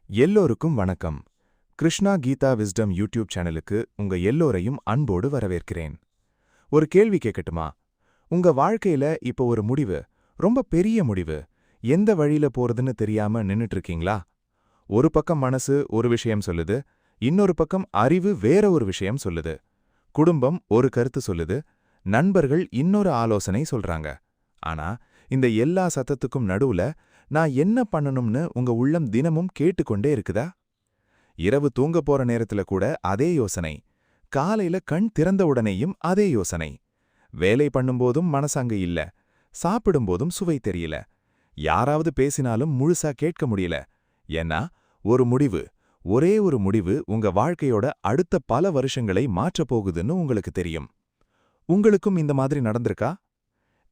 எல்லோருக்கும் வணக்கம். Krishna Geetha wisdom YouTube சேனலுக்கு உங்க எல்லோரையும் அன்போடு வரவேற்கிறேன். ஒரு கேள்வி கேட்கட்டுமா? உங்க வாழ்க்கையில இப்போ ஒரு முடிவு, ரொம்ப பெரிய முடிவு, எந்த வழியில போறதுன்னு தெரியாம நின்னுட்டு இருக்கீங்களா? ஒரு பக்கம் மனசு ஒரு விஷயம் சொல்லுது, இன்னொரு பக்கம் அறிவு வேற ஒரு விஷயம் சொல்லுது. குடும்பம் ஒரு கருத்து சொல்லுது, நண்பர்கள் இன்னொரு ஆலோசனை சொல்றாங்க. ஆனா இந்த எல்லா சத்தத்துக்கும் நடுவுல நான் என்ன பண்ணணும்னு உங்க உள்ளம் தினமும் கேட்டுக்கொண்டே இருக்குதா? இரவு தூங்க போற நேரத்துல கூட அதே யோசனை, காலையில கண் திறந்த உடனேயும் அதே யோசனை. வேலை பண்ணும்போதும் மனசு அங்க இல்ல, சாப்பிடும்போதும் சுவை தெரியல, யாராவது பேசினாலும் முழுசா கேட்க முடியல. ஏன்னா ஒரு முடிவு, ஒரே ஒரு முடிவு உங்க வாழ்க்கையோட அடுத்த பல வருஷங்களை மாற்றப் போகுதுன்னு உங்களுக்கு தெரியும். உங்களுக்கும் இந்த மாதிரி நடந்திருக்கா?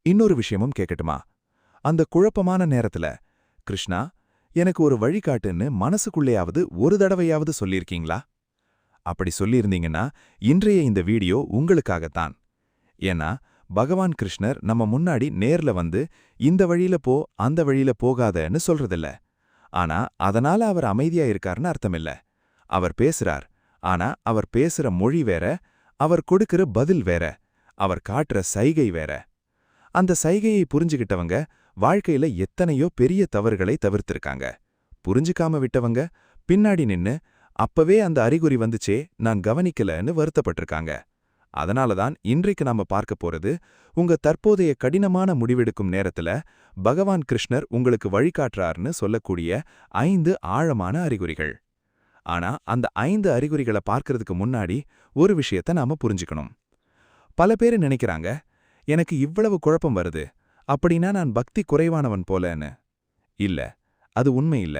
இன்னொரு விஷயமும் கேட்கட்டுமா? அந்த குழப்பமான நேரத்துல, கிருஷ்ணா, எனக்கு ஒரு வழிகாட்டுன்னு மனசுக்குள்ளேயாவது ஒரு தடவையாவது சொல்லியிருக்கீங்களா? அப்படி சொல்லியிருந்தீங்கன்னா இன்றைய இந்த வீடியோ உங்களுக்காகத்தான். ஏன்னா பகவான் கிருஷ்ணர் நம்ம முன்னாடி நேர்ல வந்து இந்த வழியில போ, அந்த வழியில போகாதன்னு சொல்றதில்ல. ஆனா அதனால அவர் அமைதியா இருக்காருன்னு அர்த்தமில்ல. அவர் பேசுறார். ஆனா அவர் பேசுற மொழி வேற, அவர் கொடுக்கிற பதில் வேற, அவர் காட்டுற சைகை வேற. அந்த சைகையை புரிஞ்சுகிட்டவங்க வாழ்க்கையில எத்தனையோ பெரிய தவறுகளை தவிர்த்திருக்காங்க. புரிஞ்சுக்காம விட்டவங்க பின்னாடி நின்னு அப்பவே அந்த அறிகுறி வந்துச்சே நான் கவனிக்கலன்னு வருத்தப்பட்டிருக்காங்க. அதனாலதான் இன்றைக்கு நாம பார்க்க போறது, உங்க தற்போதைய கடினமான முடிவெடுக்கும் நேரத்துல பகவான் கிருஷ்ணர் உங்களுக்கு வழிகாட்டுறார்னு சொல்லக்கூடிய 5 ஆழமான அறிகுறிகள். ஆனா அந்த 5 அறிகுறிகளை பார்க்கறதுக்கு முன்னாடி ஒரு விஷயத்த நாம புரிஞ்சுக்கணும். பல பேரு நினைக்கிறாங்க, எனக்கு இவ்வளவு குழப்பம் வருது, அப்படின்னா நான் பக்தி குறைவானவன் போலன்னு. இல்ல, அது உண்மை இல்ல.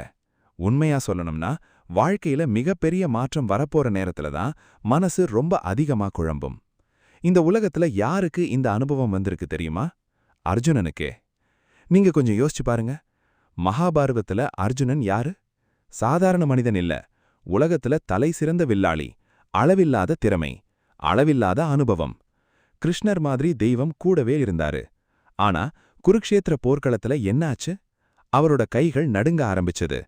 உண்மையா சொல்லணும்னா வாழ்க்கையில மிகப்பெரிய மாற்றம் வரப்போற நேரத்துல தான் மனசு ரொம்ப அதிகமா குழம்பும். இந்த உலகத்துல யாருக்கு இந்த அனுபவம் வந்திருக்கு தெரியுமா? அர்ஜுனனுக்கே. நீங்க கொஞ்சம் யோசிச்சு பாருங்க. மகாபாரதத்துல அர்ஜுனன் யாரு? சாதாரண மனிதன் இல்ல. உலகத்துல தலை சிறந்த வில்லாளி, அளவில்லாத திறமை, அளவில்லாத அனுபவம். கிருஷ்ணர் மாதிரி தெய்வம் கூடவே இருந்தாரு. ஆனா குருக்ஷேத்திர போர்க்களத்துல என்ன ஆச்சு? அவரோட கைகள் நடுங்க ஆரம்பிச்சது.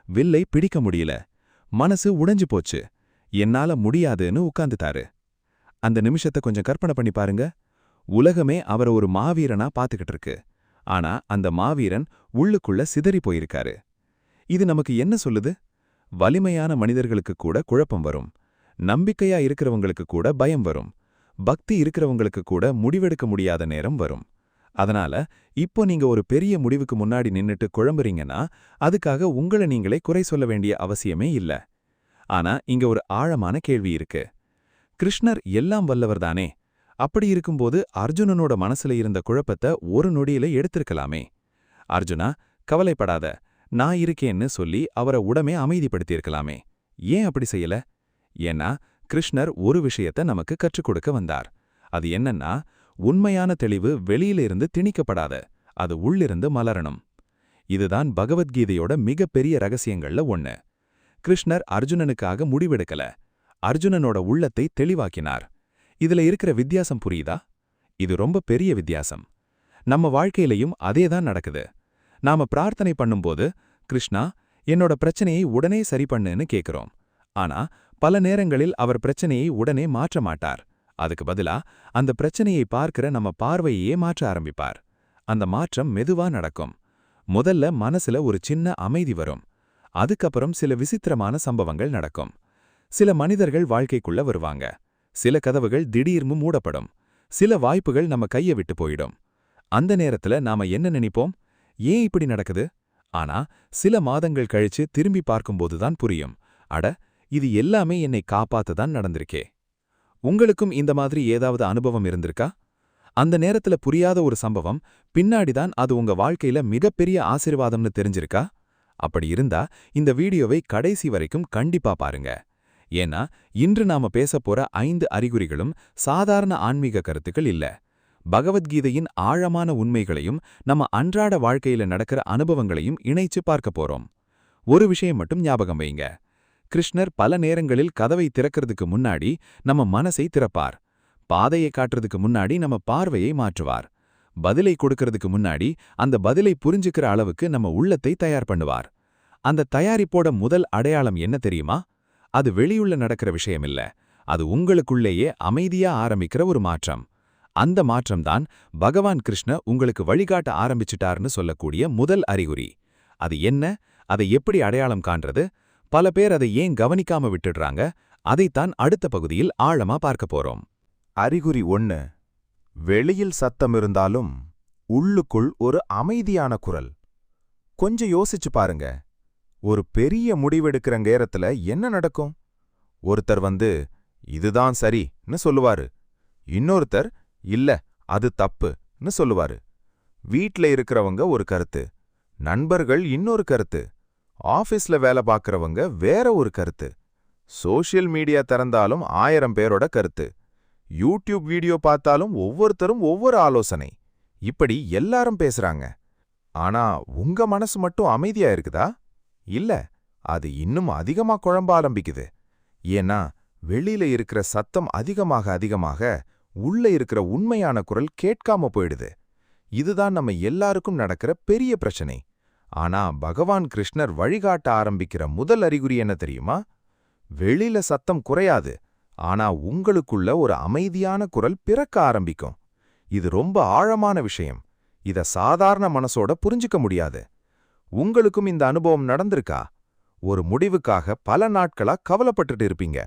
வில்லை பிடிக்க முடியல. மனசு உடைஞ்சு போச்சு. என்னால முடியாதுன்னு உட்கார்ந்துட்டாரு. அந்த நிமிஷத்தை கொஞ்சம் கற்பனை பண்ணி பாருங்க. உலகமே அவரை ஒரு மாவீரனா பாத்துக்கிட்டு இருக்கு. ஆனா அந்த மாவீரன் உள்ளுக்குள்ள சிதறி போயிருக்காரு. இது நமக்கு என்ன சொல்லுது? வலிமையான மனிதர்களுக்கு கூட குழப்பம் வரும். நம்பிக்கையா இருக்கிறவங்களுக்கு கூட பயம் வரும். பக்தி இருக்கிறவங்களுக்கு கூட முடிவெடுக்க முடியாத நேரம் வரும். அதனால இப்போ நீங்க ஒரு பெரிய முடிவுக்கு முன்னாடி நின்னுட்டு குழம்புறீங்கன்னா அதுக்காக உங்களை நீங்களே குறை சொல்ல வேண்டிய அவசியமே இல்ல. ஆனா இங்க ஒரு ஆழமான கேள்வி இருக்கு. கிருஷ்ணர் எல்லாம் வல்லவர் தானே? அப்படி இருக்கும்போது அர்ஜுனனோட மனசுல இருந்த குழப்பத்தை ஒரு நொடியில எடுத்திருக்கலாமே. அர்ஜுனா, கவலைப்படாத, நான் இருக்கேன்னு சொல்லி அவரை உடனே அமைதிப்படுத்தியிருக்கலாமே. ஏன் அப்படி செய்யல? ஏன்னா கிருஷ்ணர் ஒரு விஷயத்த நமக்கு கற்றுக் கொடுக்க வந்தார். அது என்னன்னா, உண்மையான தெளிவு வெளியிலிருந்து திணிக்கப்படாத, அது உள்ளிருந்து மலரணும். இதுதான் பகவத்கீதையோட மிகப்பெரிய ரகசியங்கள்ல ஒண்ணு. கிருஷ்ணர் அர்ஜுனனுக்காக முடிவெடுக்கல, அர்ஜுனனோட உள்ளத்தை தெளிவாக்கினார். இதுல இருக்கிற வித்தியாசம் புரியுதா? இது ரொம்ப பெரிய வித்தியாசம். நம்ம வாழ்க்கையிலையும் அதேதான் நடக்குது. நாம பிரார்த்தனை பண்ணும்போது, கிருஷ்ணா, என்னோட பிரச்சனையை உடனே சரி பண்ணுன்னு கேக்குறோம். ஆனா பல நேரங்களில் அவர் பிரச்சனையை உடனே மாற்ற மாட்டார். அதுக்கு பதிலா அந்த பிரச்சனையை பார்க்கிற நம்ம பார்வையே மாற்ற ஆரம்பிப்பார். அந்த மாற்றம் மெதுவா நடக்கும். முதல்ல மனசுல ஒரு சின்ன அமைதி வரும். அதுக்கப்புறம் சில விசித்திரமான சம்பவங்கள் நடக்கும். சில மனிதர்கள் வாழ்க்கைக்குள்ள வருவாங்க. சில கதவுகள் திடீர்னு மூடப்படும். சில வாய்ப்புகள் நம்ம கையை விட்டு போயிடும். அந்த நேரத்துல நாம என்ன நினைப்போம்? ஏன் இப்படி நடக்குது? ஆனா சில மாதங்கள் கழிச்சு திரும்பி பார்க்கும்போதுதான் புரியும், அட, இது எல்லாமே என்னை காப்பாத்ததான் நடந்திருக்கே. உங்களுக்கும் இந்த மாதிரி ஏதாவது அனுபவம் இருந்திருக்கா? அந்த நேரத்துல புரியாத ஒரு சம்பவம் பின்னாடிதான் அது உங்க வாழ்க்கையில மிகப்பெரிய ஆசீர்வாதம்னு தெரிஞ்சிருக்கா? அப்படி இருந்தா இந்த வீடியோவை கடைசி வரைக்கும் கண்டிப்பா பாருங்க. ஏன்னா இன்று நாம பேசப் போற 5 அறிகுறிகளும் சாதாரண ஆன்மீக கருத்துக்கள் இல்ல. பகவத்கீதையின் ஆழமான உண்மைகளையும் நம்ம அன்றாட வாழ்க்கையில நடக்கிற அனுபவங்களையும் இணைச்சு பார்க்க போறோம். ஒரு விஷயம் மட்டும் ஞாபகம் வைங்க. கிருஷ்ணர் பல நேரங்களில் கதவை திறக்கிறதுக்கு முன்னாடி நம்ம மனசை திறப்பார். பாதையை காட்டுறதுக்கு முன்னாடி நம்ம பார்வையை மாற்றுவார். பதிலை கொடுக்கறதுக்கு முன்னாடி அந்த பதிலை புரிஞ்சுக்கிற அளவுக்கு நம்ம உள்ளத்தை தயார் பண்ணுவார். அந்த தயாரிப்போட முதல் அடையாளம் என்ன தெரியுமா? அது வெளியுள்ள நடக்கிற விஷயம் இல்ல. அது உங்களுக்குள்ளேயே அமைதியா ஆரம்பிக்கிற ஒரு மாற்றம். அந்த மாற்றம்தான் பகவான் கிருஷ்ண உங்களுக்கு வழிகாட்ட ஆரம்பிச்சிட்டார்னு சொல்லக்கூடிய முதல் அறிகுறி. அது என்ன? அதை எப்படி அடையாளம் காண்றது? பல பேர் அதை ஏன் கவனிக்காம விட்டுடுறாங்க? அதைத்தான் அடுத்த பகுதியில் ஆழமா பார்க்க போறோம். அறிகுறி 1. வெளியில் சத்தம் இருந்தாலும் உள்ளுக்குள் ஒரு அமைதியான குரல். கொஞ்சம் யோசிச்சு பாருங்க. ஒரு பெரிய முடிவெடுக்கிற நேரத்துல என்ன நடக்கும்? ஒருத்தர் இதுதான் சரின்னு சொல்லுவாரு. இன்னொருத்தர் இல்ல அது தப்புன்னு சொல்லுவாரு. வீட்ல இருக்கிறவங்க ஒரு கருத்து, நண்பர்கள் இன்னொரு கருத்து, ஆபீஸ்ல வேலை பார்க்கறவங்க வேற ஒரு கருத்து, சோஷியல் மீடியா திறந்தாலும் 1000 பேரோட கருத்து, யூடியூப் வீடியோ பார்த்தாலும் ஒவ்வொருத்தரும் ஒவ்வொரு ஆலோசனை. இப்படி எல்லாரும் பேசுறாங்க. ஆனா உங்க மனசு மட்டும் அமைதியா இருக்குதா? இல்ல, அது இன்னும் அதிகமா குழம்ப ஆரம்பிக்குது. ஏன்னா வெளியில இருக்கிற சத்தம் அதிகமாக உள்ள இருக்கிற உண்மையான குரல் கேட்காம போயிடுது. இதுதான் நம்ம எல்லாருக்கும் நடக்கிற பெரிய பிரச்சனை. ஆனா பகவான் கிருஷ்ணர் வழிகாட்ட ஆரம்பிக்கிற முதல் அறிகுறி என்ன தெரியுமா? வெளியில சத்தம் குறையாது, ஆனா உங்களுக்குள்ள ஒரு அமைதியான குரல் பிறக்க ஆரம்பிக்கும். இது ரொம்ப ஆழமான விஷயம். இத சாதாரண மனசோட புரிஞ்சுக்க முடியாது. உங்களுக்கும் இந்த அனுபவம் நடந்திருக்கா? ஒரு முடிவுக்காக பல நாட்களா கவலைப்பட்டுட்டு இருப்பீங்க.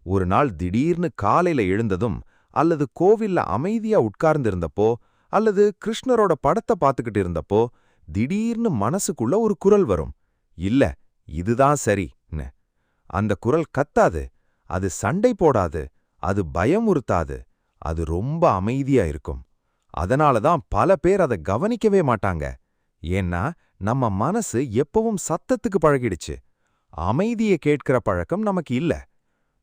ஒரு நாள் திடீர்னு காலையில எழுந்ததும், அல்லது கோவில்ல அமைதியா உட்கார்ந்திருந்தப்போ, அல்லது கிருஷ்ணரோட படத்தை பார்த்துக்கிட்டு இருந்தப்போ திடீர்னு மனசுக்குள்ள ஒரு குரல் வரும். இல்ல, இதுதான் சரின்னு. அந்த குரல் கத்தாது, அது சண்டை போடாது, அது பயமுறுத்தாது, அது ரொம்ப அமைதியா இருக்கும். அதனாலதான் பல பேர் அதை கவனிக்கவே மாட்டாங்க. ஏன்னா நம்ம மனசு எப்பவும் சத்தத்துக்கு பழகிடுச்சு. அமைதியை கேட்கிற பழக்கம் நமக்கு இல்ல.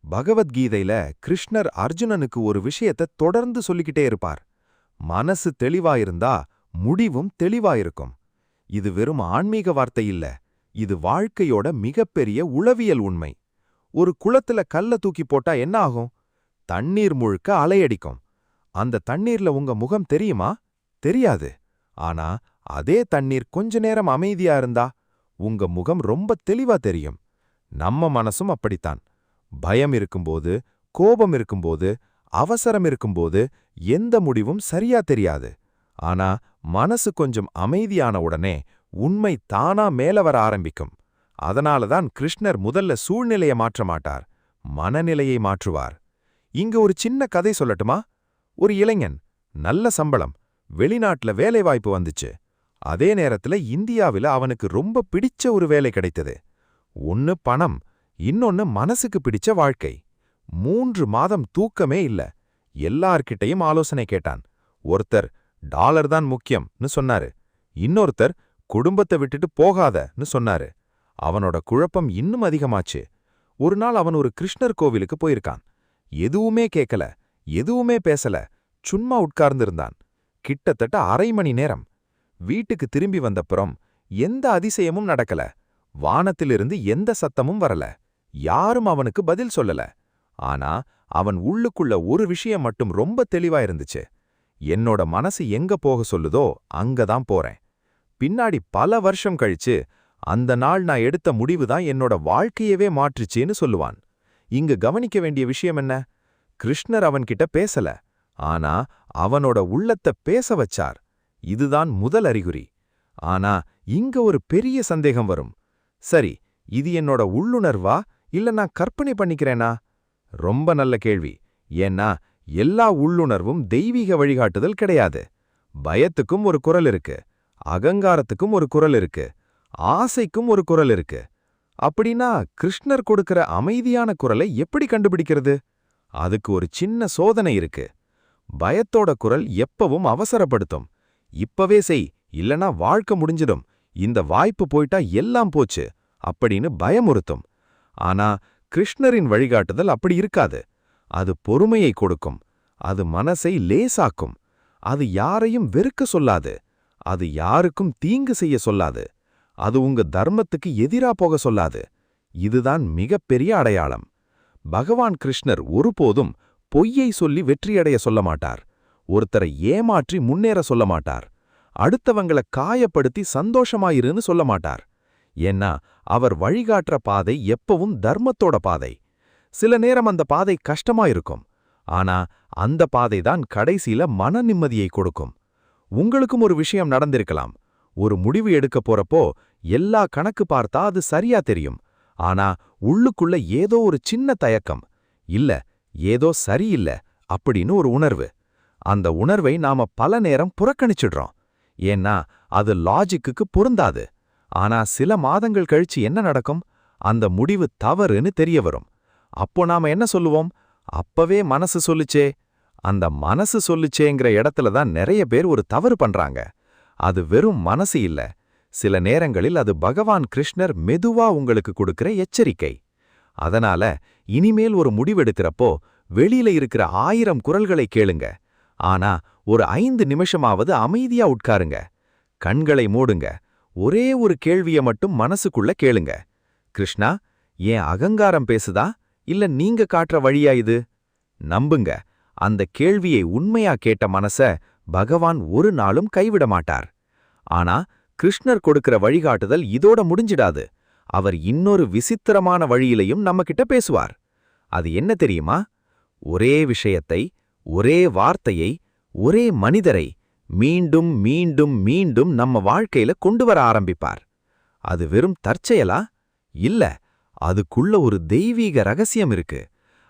பகவத்கீதையில கிருஷ்ணர் அர்ஜுனனுக்கு ஒரு விஷயத்தை தொடர்ந்து சொல்லிக்கிட்டே இருப்பார். மனசு தெளிவாயிருந்தா முடிவும் தெளிவாயிருக்கும். இது வெறும் ஆன்மீக வார்த்தை இல்ல, இது வாழ்க்கையோட மிகப்பெரிய உளவியல் உண்மை. ஒரு குளத்துல கல்ல தூக்கி போட்டா என்ன ஆகும்? தண்ணீர் முழுக்க அலையடிக்கும். அந்த தண்ணீர்ல உங்க முகம் தெரியுமா? தெரியாது. ஆனா அதே தண்ணீர் கொஞ்ச நேரம் அமைதியா இருந்தா உங்க முகம் ரொம்ப தெளிவா தெரியும். நம்ம மனசும் அப்படித்தான். பயம் இருக்கும்போது, கோபம் இருக்கும்போது, அவசரம் இருக்கும்போது எந்த முடிவும் சரியா தெரியாது. ஆனா மனசு கொஞ்சம் அமைதியான உடனே உண்மை தானா மேல வர ஆரம்பிக்கும். அதனாலதான் கிருஷ்ணர் முதல்ல சூழ்நிலையை மாற்ற மாட்டார், மனநிலையை மாற்றுவார். இங்க ஒரு சின்ன கதை சொல்லட்டுமா? ஒரு இளைஞன், நல்ல சம்பளம், வெளிநாட்டுல வேலைவாய்ப்பு வந்துச்சு. அதே நேரத்துல இந்தியாவில அவனுக்கு ரொம்ப பிடிச்ச ஒரு வேலை கிடைத்தது. ஒன்னு பணம், இன்னொன்னு மனசுக்கு பிடிச்ச வாழ்க்கை. 3 மாதம் தூக்கமே இல்ல. எல்லார்கிட்டையும் ஆலோசனை கேட்டான். ஒருத்தர் டாலர் தான் முக்கியம்னு சொன்னாரு. இன்னொருத்தர் குடும்பத்தை விட்டுட்டு போகாதன்னு சொன்னாரு. அவனோட குழப்பம் இன்னும் அதிகமாச்சு. ஒரு நாள் அவன் ஒரு கிருஷ்ணர் கோவிலுக்கு போயிருக்கான். எதுவுமே கேட்கல, எதுவுமே பேசல, சும்மா உட்கார்ந்திருந்தான். கிட்டத்தட்ட 1/2 மணி நேரம். வீட்டுக்கு திரும்பி வந்தப்புறம் எந்த அதிசயமும் நடக்கல. வானத்திலிருந்து எந்த சத்தமும் வரல. யாரும் அவனுக்கு பதில் சொல்லல. ஆனா அவன் உள்ளுக்குள்ள ஒரு விஷயம் மட்டும் ரொம்ப தெளிவா இருந்துச்சு. என்னோட மனசு எங்க போக சொல்லுதோ அங்கதான் போறேன். பின்னாடி பல வருஷம் கழிச்சு அந்த நாள் நான் எடுத்த முடிவுதான் என்னோட வாழ்க்கையவே மாற்றுச்சுன்னு சொல்லுவான். இங்க கவனிக்க வேண்டிய விஷயம் என்ன? கிருஷ்ணர் அவன்கிட்ட பேசல, ஆனா அவனோட உள்ளத்தை பேச வச்சார். இதுதான் முதல் அறிகுறி. ஆனா இங்க ஒரு பெரிய சந்தேகம் வரும். சரி, இது என்னோட உள்ளுணர்வா இல்ல நான் கற்பனை பண்ணிக்கிறேனா? ரொம்ப நல்ல கேள்வி. ஏன்னா எல்லா உள்ளுணர்வும் தெய்வீக வழிகாட்டுதல் கிடையாது. பயத்துக்கும் ஒரு குரல் இருக்கு, அகங்காரத்துக்கும் ஒரு குரல் இருக்கு, ஆசைக்கும் ஒரு குரல் இருக்கு. அப்படின்னா கிருஷ்ணர் கொடுக்கிற அமைதியான குரலை எப்படி கண்டுபிடிக்கிறது? அதுக்கு ஒரு சின்ன சோதனை இருக்கு. பயத்தோட குரல் எப்பவும் அவசரப்படுத்தும். இப்பவே செய், இல்லனா வாழ்க்கை முடிஞ்சிடும், இந்த வாய்ப்பு போயிட்டா எல்லாம் போச்சு அப்படின்னு பயமுறுத்தும். ஆனா கிருஷ்ணரின் வழிகாட்டுதல் அப்படி இருக்காது. அது பொறுமையை கொடுக்கும், அது மனசை லேசாக்கும், அது யாரையும் வெறுக்க சொல்லாது, அது யாருக்கும் தீங்கு செய்ய சொல்லாது, அது உங்க தர்மத்துக்கு எதிரா போக சொல்லாது. இதுதான் மிகப்பெரிய அடையாளம். பகவான் கிருஷ்ணர் ஒருபோதும் பொய்யை சொல்லி வெற்றியடைய சொல்ல மாட்டார். ஒருத்தரை ஏமாற்றி முன்னேற சொல்ல மாட்டார். அடுத்தவங்களை காயப்படுத்தி சந்தோஷமாயிருன்னு சொல்ல மாட்டார். ஏன்னா அவர் வழிகாட்டுற பாதை எப்பவும் தர்மத்தோட பாதை. சில நேரம் அந்த பாதை கஷ்டமா இருக்கும், ஆனா அந்த பாதைதான் கடைசியில மன நிம்மதியை கொடுக்கும். உங்களுக்கும் ஒரு விஷயம் நடந்திருக்கலாம். ஒரு முடிவு எடுக்க போறப்போ எல்லா கணக்கு பார்த்தா அது சரியா தெரியும், ஆனா உள்ளுக்குள்ள ஏதோ ஒரு சின்ன தயக்கம், இல்ல ஏதோ சரியில்ல அப்படின்னு ஒரு உணர்வு. அந்த உணர்வை நாம பல நேரம் புறக்கணிச்சிடுறோம், ஏன்னா அது லாஜிக்குக்கு பொருந்தாது. ஆனா சில மாதங்கள் கழிச்சு என்ன நடக்கும்? அந்த முடிவு தவறுன்னு தெரிய வரும். அப்போ நாம என்ன சொல்லுவோம்? அப்பவே மனசு சொல்லுச்சே. அந்த மனசு சொல்லுச்சேங்கிற இடத்துல தான் நிறைய பேர் ஒரு தவறு பண்றாங்க. அது வெறும் மனசு இல்ல, சில நேரங்களில் அது பகவான் கிருஷ்ணர் மெதுவா உங்களுக்கு கொடுக்கிற எச்சரிக்கை. அதனால இனிமேல் ஒரு முடிவெடுக்கிறப்போ வெளியில இருக்கிற 1000 குரல்களை கேளுங்க, ஆனா ஒரு 5 நிமிஷமாவது அமைதியா உட்காருங்க. கண்களை மூடுங்க, ஒரே ஒரு கேள்விய மட்டும் மனசுக்குள்ள கேளுங்க. கிருஷ்ணா, ஏன் அகங்காரம் பேசுதா, இல்ல நீங்க காட்டுற வழியா இது? நம்புங்க, அந்த கேள்வியை உண்மையா கேட்ட மனச பகவான் ஒரு நாளும் கைவிட மாட்டார். ஆனா கிருஷ்ணர் கொடுக்கிற வழிகாட்டுதல் இதோட முடிஞ்சிடாது. அவர் இன்னொரு விசித்திரமான வழியிலையும் நம்மகிட்ட பேசுவார். அது என்ன தெரியுமா? ஒரே விஷயத்தை, ஒரே வார்த்தையை, ஒரே மனிதரை மீண்டும் மீண்டும் மீண்டும் நம்ம வாழ்க்கையில கொண்டு வர ஆரம்பிப்பார். அது வெறும் தற்செயலா? இல்ல, அதுக்குள்ள ஒரு தெய்வீக ரகசியம் இருக்கு.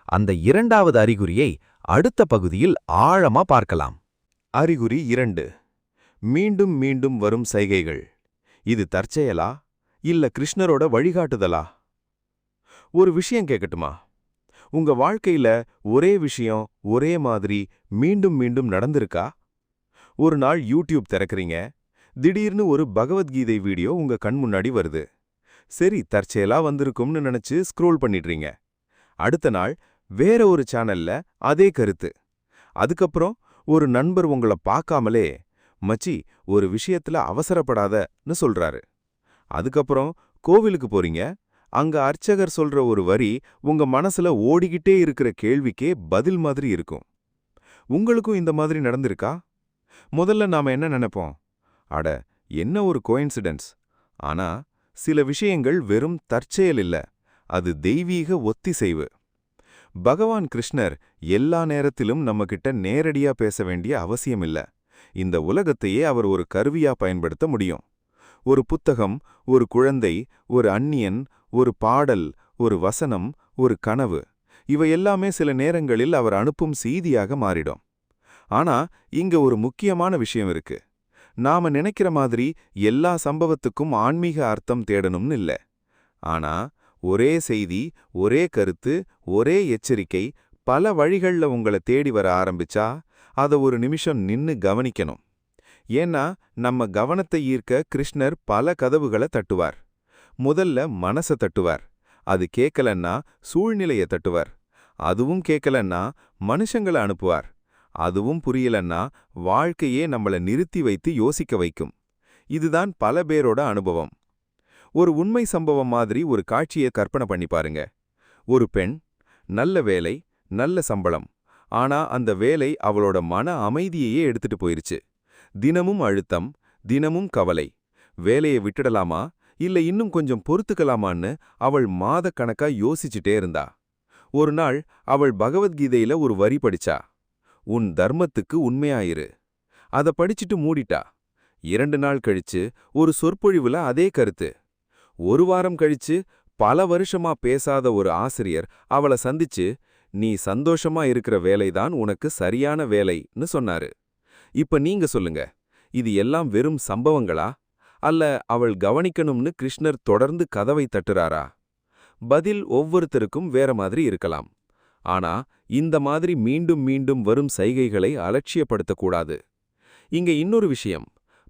அந்த 2வது அறிகுறியை அடுத்த பகுதியில் ஆழமா பார்க்கலாம். அறிகுறி 2. மீண்டும் மீண்டும் வரும் சைகைகள். இது தற்செயலா, இல்ல கிருஷ்ணரோட வழிகாட்டுதலா? ஒரு விஷயம் கேட்கட்டுமா? உங்க வாழ்க்கையில ஒரே விஷயம் ஒரே மாதிரி மீண்டும் மீண்டும் நடந்திருக்கா? ஒரு நாள் யூடியூப் திறக்கறீங்க, திடீர்னு ஒரு பகவத்கீதை வீடியோ உங்க கண் முன்னாடி வருது. சரி, தற்செயலா வந்திருக்கும்னு நினைச்சு ஸ்க்ரோல் பண்ணிடுறீங்க. அடுத்த நாள் வேற ஒரு சேனல்ல அதே கருத்து. அதுக்கப்புறம் ஒரு நண்பர் உங்கள பார்க்காமலே, மச்சி ஒரு விஷயத்துல அவசரப்படாதன்னு சொல்றாரு. அதுக்கப்புறம் கோவிலுக்கு போறீங்க, அங்க அர்ச்சகர் சொல்ற ஒரு வரி உங்க மனசுல ஓடிக்கிட்டே இருக்கிற கேள்விக்கே பதில் மாதிரி இருக்கும். உங்களுக்கும் இந்த மாதிரி நடந்திருக்கா? முதல்ல நாம என்ன நினைப்போம்? அட, என்ன ஒரு கோயின்சிடென்ஸ். ஆனா சில விஷயங்கள் வெறும் தற்செயல் இல்ல, அது தெய்வீக ஒத்திசைவு. பகவான் கிருஷ்ணர் எல்லா நேரத்திலும் நம்மகிட்ட நேரடியா பேச வேண்டிய அவசியம் இல்ல. இந்த உலகத்தையே அவர் ஒரு கருவியா பயன்படுத்த முடியும். ஒரு புத்தகம், ஒரு குழந்தை, ஒரு அந்நியன், ஒரு பாடல், ஒரு வசனம், ஒரு கனவு, இவை எல்லாமே சில நேரங்களில் அவர் அனுப்பும் செய்தியாக மாறிடும். ஆனா இங்க ஒரு முக்கியமான விஷயம் இருக்கு. நாம நினைக்கிற மாதிரி எல்லா சம்பவத்துக்கும் ஆன்மீக அர்த்தம் தேடணும்னு இல்ல. ஆனா ஒரே செய்தி, ஒரே கருத்து, ஒரே எச்சரிக்கை பல வழிகள்ல உங்கள தேடி வர ஆரம்பிச்சா அத ஒரு நிமிஷம் நின்னு கவனிக்கணும். ஏன்னா நம்ம கவனத்தை ஈர்க்க கிருஷ்ணர் பல கதவுகளை தட்டுவார். முதல்ல மனச தட்டுவார். அது கேட்கலன்னா சூழ்நிலைய தட்டுவார். அதுவும் கேட்கலன்னா மனுஷங்கள அனுப்புவார். அதுவும் புரியலன்னா வாழ்க்கையே நம்மள நிறுத்தி வைத்து யோசிக்க வைக்கும். இதுதான் பல பேரோட அனுபவம். ஒரு உண்மை சம்பவம் மாதிரி ஒரு காட்சியை கற்பனை பண்ணி பாருங்க. ஒரு பெண், நல்ல வேலை, நல்ல சம்பளம். ஆனா அந்த வேலை அவளோட மன அமைதியையே எடுத்துட்டு போயிருச்சு. தினமும் அழுத்தம், தினமும் கவலை. வேலையை விட்டுடலாமா, இல்ல இன்னும் கொஞ்சம் பொறுத்துக்கலாமான்னு அவள் மாதக்கணக்கா யோசிச்சுட்டே இருந்தா. ஒரு நாள் அவள் பகவத்கீதையில ஒரு வரி படிச்சா. உன் தர்மத்துக்கு உண்மையாயிரு. அத படிச்சுட்டு மூடிட்டா. 2 நாள் கழிச்சு ஒரு சொற்பொழிவுல அதே கருத்து. ஒரு வாரம் கழிச்சு பல வருஷமா பேசாத ஒரு ஆசிரியர் அவளை சந்திச்சு, நீ சந்தோஷமா இருக்கிற வேலைதான் உனக்கு சரியான வேலைன்னு சொன்னாரு. இப்ப நீங்க சொல்லுங்க, இது எல்லாம் வெறும் சம்பவங்களா, அல்ல அவள் கவனிக்கணும்னு கிருஷ்ணர் தொடர்ந்து கதவை தட்டுறாரா? பதில் ஒவ்வொருத்தருக்கும் வேற மாதிரி இருக்கலாம். ஆனா இந்த மாதிரி மீண்டும் மீண்டும் வரும் சைகைகளை அலட்சியப்படுத்தக்கூடாது. இங்க இன்னொரு விஷயம்,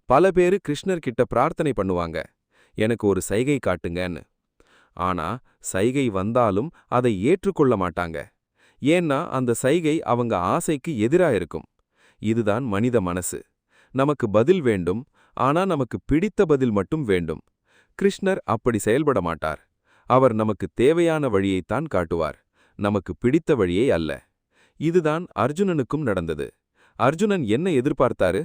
பல பேரு கிருஷ்ணர் கிட்ட பிரார்த்தனை பண்ணுவாங்க, எனக்கு ஒரு சைகை காட்டுங்கன்னு. ஆனா சைகை வந்தாலும் அதை ஏற்றுக்கொள்ள மாட்டாங்க. ஏன்னா அந்த சைகை அவங்க ஆசைக்கு எதிரா இருக்கும். இதுதான் மனித மனசு. நமக்கு பதில் வேண்டும், ஆனா நமக்கு பிடித்த பதில் மட்டும் வேண்டும். கிருஷ்ணர் அப்படி செயல்பட மாட்டார். அவர் நமக்கு தேவையான வழியைத்தான் காட்டுவார், நமக்கு பிடித்த வழியை அல்ல. இதுதான் அர்ஜுனனுக்கும் நடந்தது. அர்ஜுனன் என்ன எதிர்பார்த்தாரு?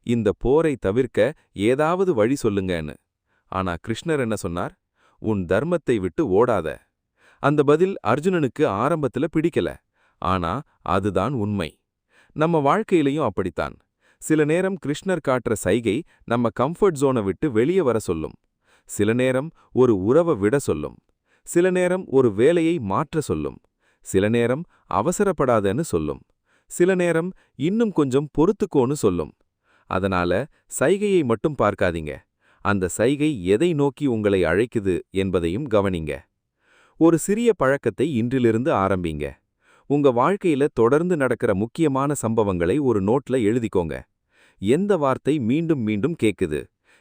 இந்த போரை தவிர்க்க ஏதாவது வழி சொல்லுங்கன்னு. ஆனா கிருஷ்ணர் என்ன சொன்னார்? உன் தர்மத்தை விட்டு ஓடாத. அந்த பதில் அர்ஜுனனுக்கு ஆரம்பத்துல பிடிக்கல. ஆனா அதுதான் உண்மை. நம்ம வாழ்க்கையிலையும் அப்படித்தான். சில நேரம் கிருஷ்ணர் காட்டுற சைகை நம்ம கம்ஃபர்ட் ஜோனை விட்டு வெளியே வர சொல்லும். சில நேரம் ஒரு உறவை விட சொல்லும். சில நேரம் ஒரு வேலையை மாற்ற சொல்லும். சில நேரம் அவசரப்படாதன்னு சொல்லும். சில நேரம் இன்னும் கொஞ்சம் பொறுத்துக்கோன்னு சொல்லும். அதனால சைகையை மட்டும் பார்க்காதீங்க. அந்த சைகை எதை நோக்கி உங்களை அழைக்குது என்பதையும் கவனிங்க. ஒரு சிறிய பழக்கத்தை இன்றிலிருந்து ஆரம்பிங்க. உங்க வாழ்க்கையில தொடர்ந்து நடக்கிற முக்கியமான சம்பவங்களை ஒரு நோட்ல எழுதிக்கோங்க. எந்த வார்த்தை மீண்டும் மீண்டும் கேக்குது?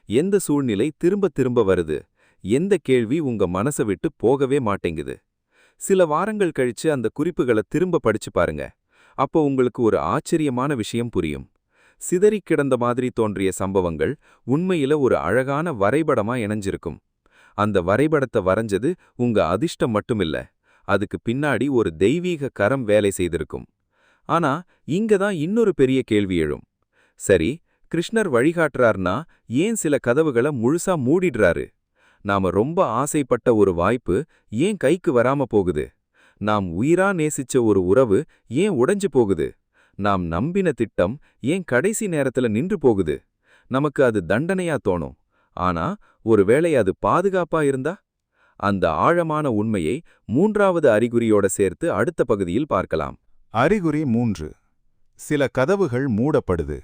எந்த சூழ்நிலை திரும்ப திரும்ப வருது? எந்த கேள்வி உங்க மனசை விட்டு போகவே மாட்டேங்குது? சில வாரங்கள் கழிச்சு அந்த குறிப்புகளை திரும்ப படிச்சு பாருங்க. அப்போ உங்களுக்கு ஒரு ஆச்சரியமான விஷயம் புரியும். சிதறிக் கிடந்த மாதிரி தோன்றிய சம்பவங்கள் உண்மையில ஒரு அழகான வரைபடமா இணைஞ்சிருக்கும். அந்த வரைபடத்தை வரைஞ்சது உங்க அதிர்ஷ்டம் மட்டுமில்ல, அதுக்கு பின்னாடி ஒரு தெய்வீக கரம் வேலை செய்திருக்கும். ஆனா இங்கதான் இன்னொரு பெரிய கேள்வி எழும். சரி, கிருஷ்ணர் வழிகாட்டுறார்னா ஏன் சில கதவுகளை முழுசா மூடிடுறாரு? நாம ரொம்ப ஆசைப்பட்ட ஒரு வாய்ப்பு ஏன் கைக்கு வராம போகுது? நாம் உயிரா நேசிச்ச ஒரு உறவு ஏன் உடைஞ்சு போகுது? நாம் நம்பின திட்டம் ஏன் கடைசி நேரத்துல நின்று போகுது? நமக்கு அது தண்டனையா தோணும். ஆனா ஒருவேளை அது பாதுகாப்பா இருந்தா? அந்த ஆழமான உண்மையை 3வது அறிகுறியோட சேர்த்து அடுத்த பகுதியில் பார்க்கலாம். அறிகுறி 3. சில கதவுகள் மூடப்படுது.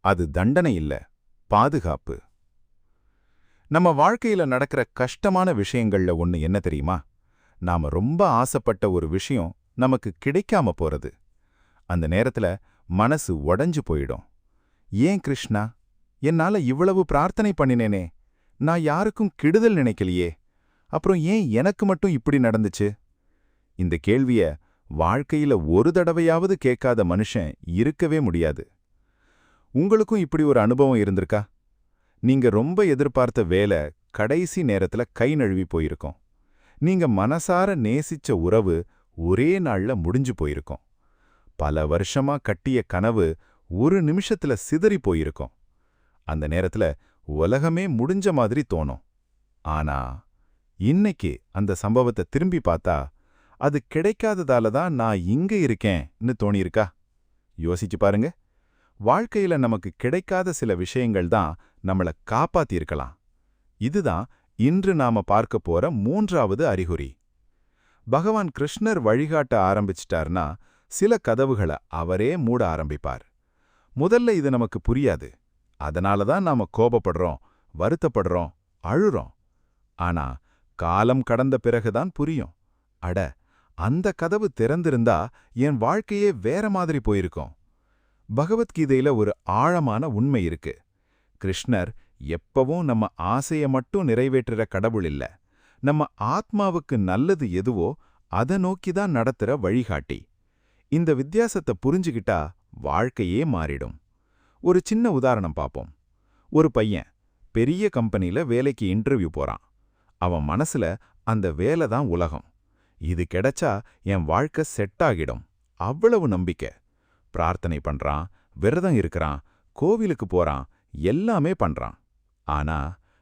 அது தண்டனை இல்ல, பாதுகாப்பு. நம்ம வாழ்க்கையில நடக்கிற கஷ்டமான விஷயங்கள்ல ஒண்ணு என்ன தெரியுமா? நாம ரொம்ப ஆசைப்பட்ட ஒரு விஷயம் நமக்கு கிடைக்காம போறது. அந்த நேரத்துல மனசு உடைஞ்சு போயிடும். ஏன் கிருஷ்ணா, என்னால இவ்வளவு பிரார்த்தனை பண்ணினேனே, நான் யாருக்கும் கெடுதல் நினைக்கலையே, அப்புறம் ஏன் எனக்கு மட்டும் இப்படி நடந்துச்சு? இந்த கேள்விய வாழ்க்கையில ஒரு தடவையாவது கேட்காத மனுஷன் இருக்கவே முடியாது. உங்களுக்கும் இப்படி ஒரு அனுபவம் இருந்திருக்கா? நீங்க ரொம்ப எதிர்பார்த்த வேலை கடைசி நேரத்துல கை நழுவி போயிருக்கும். நீங்க மனசார நேசிச்ச உறவு ஒரே நாள்ல முடிஞ்சு போயிருக்கும். பல வருஷமா கட்டிய கனவு ஒரு நிமிஷத்துல சிதறி போயிருக்கும். அந்த நேரத்துல உலகமே முடிஞ்ச மாதிரி தோணும். ஆனா இன்னைக்கு அந்த சம்பவத்தை திரும்பி பார்த்தா, அது கிடைக்காததால தான் நான் இங்க இருக்கேன்னு தோணியிருக்கா? யோசிச்சு பாருங்க. வாழ்க்கையில நமக்கு கிடைக்காத சில விஷயங்கள் தான் நம்மள காப்பாத்தியிருக்கலாம். இதுதான் இன்று நாம பார்க்க போற 3வது அறிகுறி. பகவான் கிருஷ்ணர் வழிகாட்ட ஆரம்பிச்சிட்டார்னா சில கதவுகளை அவரே மூட ஆரம்பிப்பார். முதல்ல இது நமக்கு புரியாது. அதனால தான் நாம கோபப்படுறோம், வருத்தப்படுறோம், அழுறோம். ஆனா காலம் கடந்த பிறகுதான் புரியும். அட, அந்த கதவு திறந்திருந்தா என் வாழ்க்கையே வேற மாதிரி போயிருக்கும். பகவத்கீதையில ஒரு ஆழமான உண்மை இருக்கு. கிருஷ்ணர் எப்பவும் நம்ம ஆசைய மட்டும் நிறைவேற்றுற கடவுள் இல்ல, நம்ம ஆத்மாவுக்கு நல்லது எதுவோ அதை நோக்கிதான் நடத்துற வழிகாட்டி. இந்த வித்தியாசத்தை புரிஞ்சுகிட்டா வாழ்க்கையே மாறிடும். ஒரு சின்ன உதாரணம் பார்ப்போம். ஒரு பையன் பெரிய கம்பெனில வேலைக்கு இன்டர்வியூ போறான். அவன் மனசுல அந்த வேலை தான் உலகம். இது கிடைச்சா என் வாழ்க்கை செட் ஆகிடும், அவ்வளவு நம்பிக்கை. பிரார்த்தனை பண்றான், விரதம் இருக்கிறான், கோவிலுக்கு போறான், எல்லாமே பண்றான். ஆனா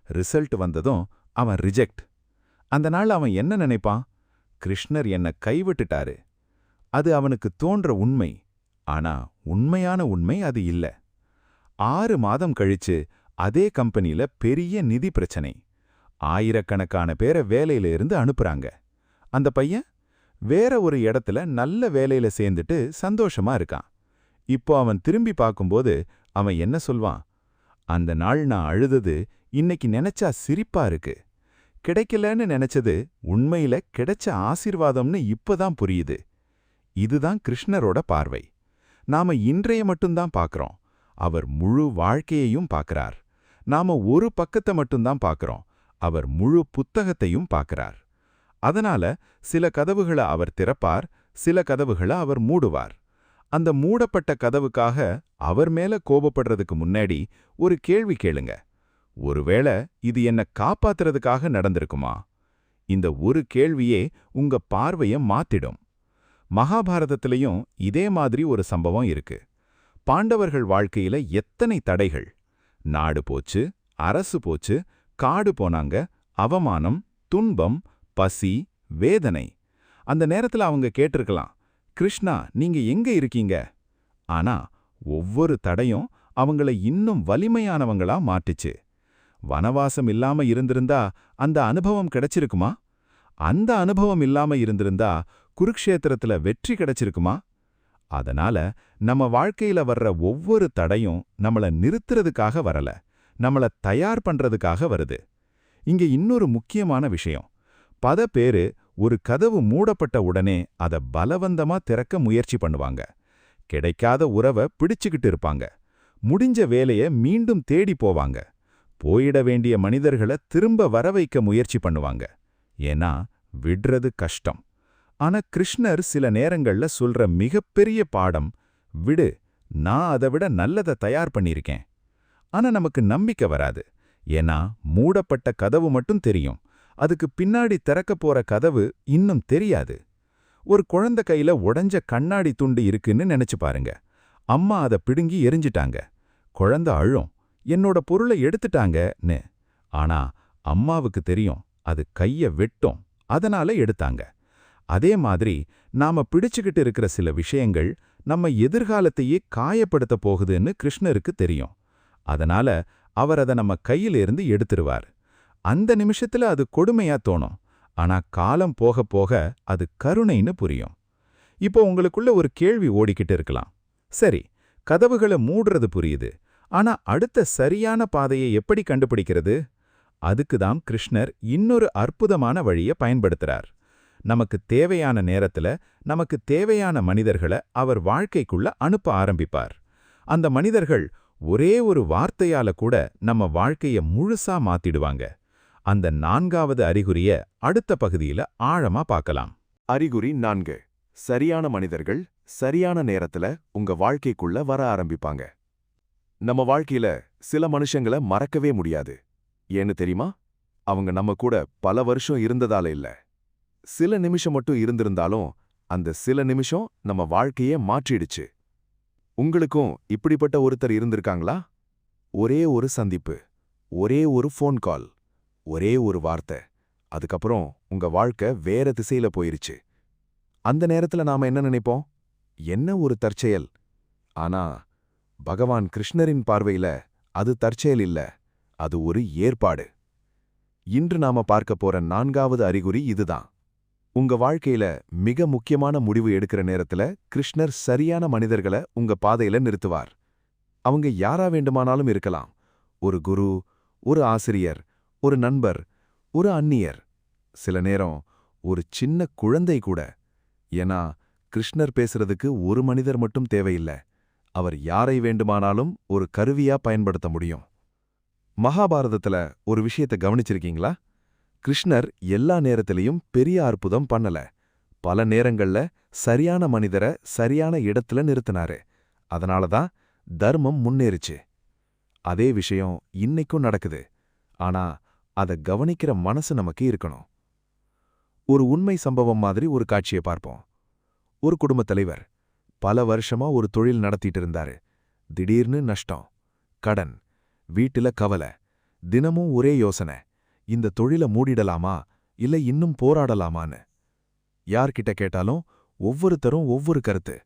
ரிசல்ட் வந்ததும் அவன் ரிஜெக்ட். அந்த நாள் அவன் என்ன நினைப்பான்? கிருஷ்ணர் என்ன கைவிட்டுட்டாரு. அது அவனுக்கு தோன்ற உண்மை. ஆனா உண்மையான உண்மை அது இல்ல. 6 மாதம் கழிச்சு அதே கம்பெனில பெரிய நிதி பிரச்சனை. ஆயிரக்கணக்கான பேரை வேலையில இருந்து அனுப்புறாங்க. அந்த பையன் வேற ஒரு இடத்துல நல்ல வேலையில சேர்ந்துட்டு சந்தோஷமா இருக்கான். இப்போ அவன் திரும்பி பார்க்கும்போது அவன் என்ன சொல்வான்? அந்த நாள் நான் அழுதது இன்னைக்கு நினைச்சா சிரிப்பா இருக்கு. கிடைக்கலன்னு நினைச்சது உண்மையில கிடைச்ச ஆசீர்வாதம்னு இப்பதான் புரியுது. இதுதான் கிருஷ்ணரோட பார்வை. நாம இன்றைய மட்டும்தான் பார்க்கறோம். அவர் முழு வாழ்க்கையையும் பார்க்கறார். நாம ஒரு பக்கத்தை மட்டும்தான் பார்க்கறோம். அவர் முழு புத்தகத்தையும் பார்க்கறார். அதனால சில கதவுகளை அவர் திறப்பார், சில கதவுகளை அவர் மூடுவார். அந்த மூடப்பட்ட கதவுக்காக அவர் மேல கோபப்படுறதுக்கு முன்னாடி ஒரு கேள்வி கேளுங்க. ஒருவேளை இது என்ன காப்பாத்துறதுக்காக நடந்திருக்குமா? இந்த ஒரு கேள்வியே உங்க பார்வைய மாத்திடும். மகாபாரதத்திலையும் இதே மாதிரி ஒரு சம்பவம் இருக்கு. பாண்டவர்கள் வாழ்க்கையில எத்தனை தடைகள்! நாடு போச்சு, அரசு போச்சு, காடு போனாங்க. அவமானம், துன்பம், பசி, வேதனை. அந்த நேரத்துல அவங்க கேட்டிருக்கலாம், கிருஷ்ணா நீங்க எங்க இருக்கீங்க? ஆனா ஒவ்வொரு தடையும் அவங்கள இன்னும் வலிமையானவங்களா மாட்டுச்சு. வனவாசம் இல்லாம இருந்திருந்தா அந்த அனுபவம் கிடைச்சிருக்குமா? அந்த அனுபவம் இல்லாம இருந்திருந்தா குருக்ஷேத்திரத்துல வெற்றி கிடைச்சிருக்குமா? அதனால நம்ம வாழ்க்கையில வர்ற ஒவ்வொரு தடையும் நம்மள நிறுத்துறதுக்காக வரல, நம்மள தயார் பண்றதுக்காக வருது. இங்க இன்னொரு முக்கியமான விஷயம். பல பேரு ஒரு கதவு மூடப்பட்ட உடனே அத பலவந்தமா திறக்க முயற்சி பண்ணுவாங்க. கிடைக்காத உறவை பிடிச்சுக்கிட்டு இருப்பாங்க. முடிஞ்ச வேலைய மீண்டும் தேடி போவாங்க. போயிட வேண்டிய மனிதர்களை திரும்ப வர வைக்க முயற்சி பண்ணுவாங்க. ஏன்னா விடுறது கஷ்டம். ஆனா கிருஷ்ணர் சில நேரங்கள்ல சொல்ற மிகப்பெரிய பாடம், விடு, நான் அதை விட நல்லதை தயார் பண்ணியிருக்கேன். ஆனா நமக்கு நம்பிக்கை வராது. ஏன்னா மூடப்பட்ட கதவு மட்டும் தெரியும், அதுக்கு பின்னாடி திறக்க போற கதவு இன்னும் தெரியாது. ஒரு குழந்தை கையில உடைஞ்ச கண்ணாடி துண்டு இருக்குன்னு நினைச்சு பாருங்க. அம்மா அதை பிடுங்கி எரிஞ்சிட்டாங்க. குழந்தை அழும், என்னோட பொருளை எடுத்துட்டாங்கன்னு. ஆனா அம்மாவுக்கு தெரியும் அது கைய வெட்டும், அதனால எடுத்தாங்க. அதே மாதிரி நாம பிடிச்சுக்கிட்டு இருக்கிற சில விஷயங்கள் நம்ம எதிர்காலத்தையே காயப்படுத்த போகுதுன்னு கிருஷ்ணருக்கு தெரியும். அதனால அவர் அதை நம்ம கையிலிருந்து எடுத்துருவார். அந்த நிமிஷத்துல அது கொடுமையா தோணும். ஆனா காலம் போக போக அது கருணைன்னு புரியும். இப்போ உங்களுக்குள்ள ஒரு கேள்வி ஓடிக்கிட்டு இருக்கலாம். சரி, கதவுகளை மூடுறது புரியுது. ஆனா அடுத்த சரியான பாதையை எப்படி கண்டுபிடிக்கிறது? அதுக்குதான் கிருஷ்ணர் இன்னொரு அற்புதமான வழியை பயன்படுத்துறார். நமக்கு தேவையான நேரத்துல நமக்கு தேவையான மனிதர்களை அவர் வாழ்க்கைக்குள்ள அனுப்ப ஆரம்பிப்பார். அந்த மனிதர்கள் ஒரே ஒரு வார்த்தையால கூட நம்ம வாழ்க்கைய முழுசா மாத்திடுவாங்க. அந்த 4வது அறிகுறிய அடுத்த பகுதியில ஆழமா பார்க்கலாம். அறிகுறி 4. சரியான மனிதர்கள் சரியான நேரத்துல உங்க வாழ்க்கைக்குள்ள வர ஆரம்பிப்பாங்க. நம்ம வாழ்க்கையில சில மனுஷங்களை மறக்கவே முடியாது. ஏன்னு தெரியுமா? அவங்க நம்ம கூட பல வருஷம் இருந்ததால இல்ல, சில நிமிஷம் மட்டும் இருந்திருந்தாலும் அந்த சில நிமிஷம் நம்ம வாழ்க்கையே மாற்றிடுச்சு. உங்களுக்கும் இப்படிப்பட்ட ஒருத்தர் இருந்திருக்காங்களா? ஒரே ஒரு சந்திப்பு, ஒரே ஒரு ஃபோன் கால், ஒரே ஒரு வார்த்தை, அதுக்கப்புறம் உங்க வாழ்க்கை வேற திசையில போயிருச்சு. அந்த நேரத்துல நாம என்ன நினைப்போம்? என்ன ஒரு தற்செயல். ஆனா பகவான் கிருஷ்ணரின் பார்வையில அது தற்செயல் இல்ல, அது ஒரு ஏற்பாடு. இன்று நாம பார்க்க போற 4வது அறிகுறி இதுதான். உங்க வாழ்க்கையில மிக முக்கியமான முடிவு எடுக்கிற நேரத்துல கிருஷ்ணர் சரியான மனிதர்களை உங்க பாதையில நிறுத்துவார். அவங்க யாரா வேண்டுமானாலும் இருக்கலாம். ஒரு குரு, ஒரு ஆசிரியர், ஒரு நண்பர், ஒரு அந்நியர், சில நேரம் ஒரு சின்ன குழந்தை கூட. ஏன்னா கிருஷ்ணர் பேசுறதுக்கு ஒரு மனிதர் மட்டும் தேவையில்லை, அவர் யாரை வேண்டுமானாலும் ஒரு கருவியா பயன்படுத்த முடியும். மகாபாரதத்துல ஒரு விஷயத்தை கவனிச்சிருக்கீங்களா? கிருஷ்ணர் எல்லா நேரத்திலையும் பெரிய அற்புதம் பண்ணல. பல நேரங்கள்ல சரியான மனிதரை சரியான இடத்துல நிறுத்தினாரு. அதனாலதான் தர்மம் முன்னேறுச்சு. அதே விஷயம் இன்னைக்கும் நடக்குது. ஆனா அதை கவனிக்கிற மனசு நமக்கு இருக்கணும். ஒரு உண்மை சம்பவம் மாதிரி ஒரு காட்சியை பார்ப்போம். ஒரு குடும்பத் தலைவர் பல வருஷமா ஒரு தொழில் நடத்திட்டு இருந்தாரு. திடீர்னு நஷ்டம், கடன், வீட்டுல கவலை, தினமும் ஒரே யோசனை, இந்த தொழிலை மூடிடலாமா இல்ல இன்னும் போராடலாமான்னு. யார்கிட்ட கேட்டாலும் ஒவ்வொருத்தரும் ஒவ்வொரு கருத்து.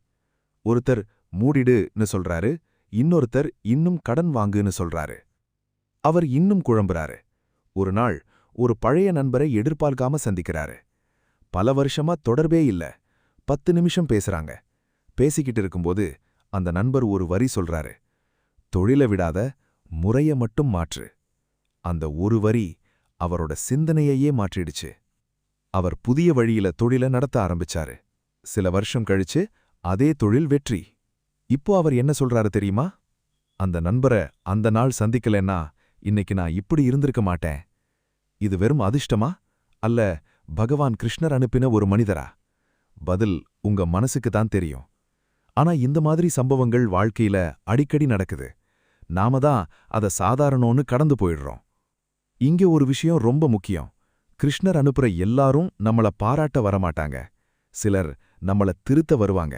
ஒருத்தர் மூடிடுன்னு சொல்றாரு, இன்னொருத்தர் இன்னும் கடன் வாங்குன்னு சொல்றாரு. அவர் இன்னும் குழம்புறாரு. ஒரு நாள் ஒரு பழைய நண்பரை எதிர்பார்க்காம சந்திக்கிறாரு. பல வருஷமா தொடர்பே இல்ல. 10 நிமிஷம் பேசுறாங்க. பேசிக்கிட்டு இருக்கும்போது அந்த நண்பர் ஒரு வரி சொல்றாரு, தொழில விடாத, முறைய மட்டும் மாற்று. அந்த ஒரு வரி அவரோட சிந்தனையையே மாற்றிடுச்சு. அவர் புதிய வழியில தொழில நடத்த ஆரம்பிச்சாரு. சில வருஷம் கழிச்சு அதே தொழில் வெற்றி. இப்போ அவர் என்ன சொல்றாரு தெரியுமா? அந்த நண்பரை அந்த நாள் சந்திக்கலன்னா இன்னைக்கு நான் இப்படி இருந்திருக்க மாட்டேன். இது வெறும் அதிர்ஷ்டமா அல்ல பகவான் கிருஷ்ணர் அனுப்பின ஒரு மனிதரா? பதில் உங்க மனசுக்கு தான் தெரியும். ஆனா இந்த மாதிரி சம்பவங்கள் வாழ்க்கையில அடிக்கடி நடக்குது. நாம தான் அதை சாதாரணோன்னு கடந்து போயிடுறோம். இங்கே ஒரு விஷயம் ரொம்ப முக்கியம். கிருஷ்ணர் அனுப்புற எல்லாரும் நம்மள பாராட்ட வரமாட்டாங்க. சிலர் நம்மள திருத்த வருவாங்க.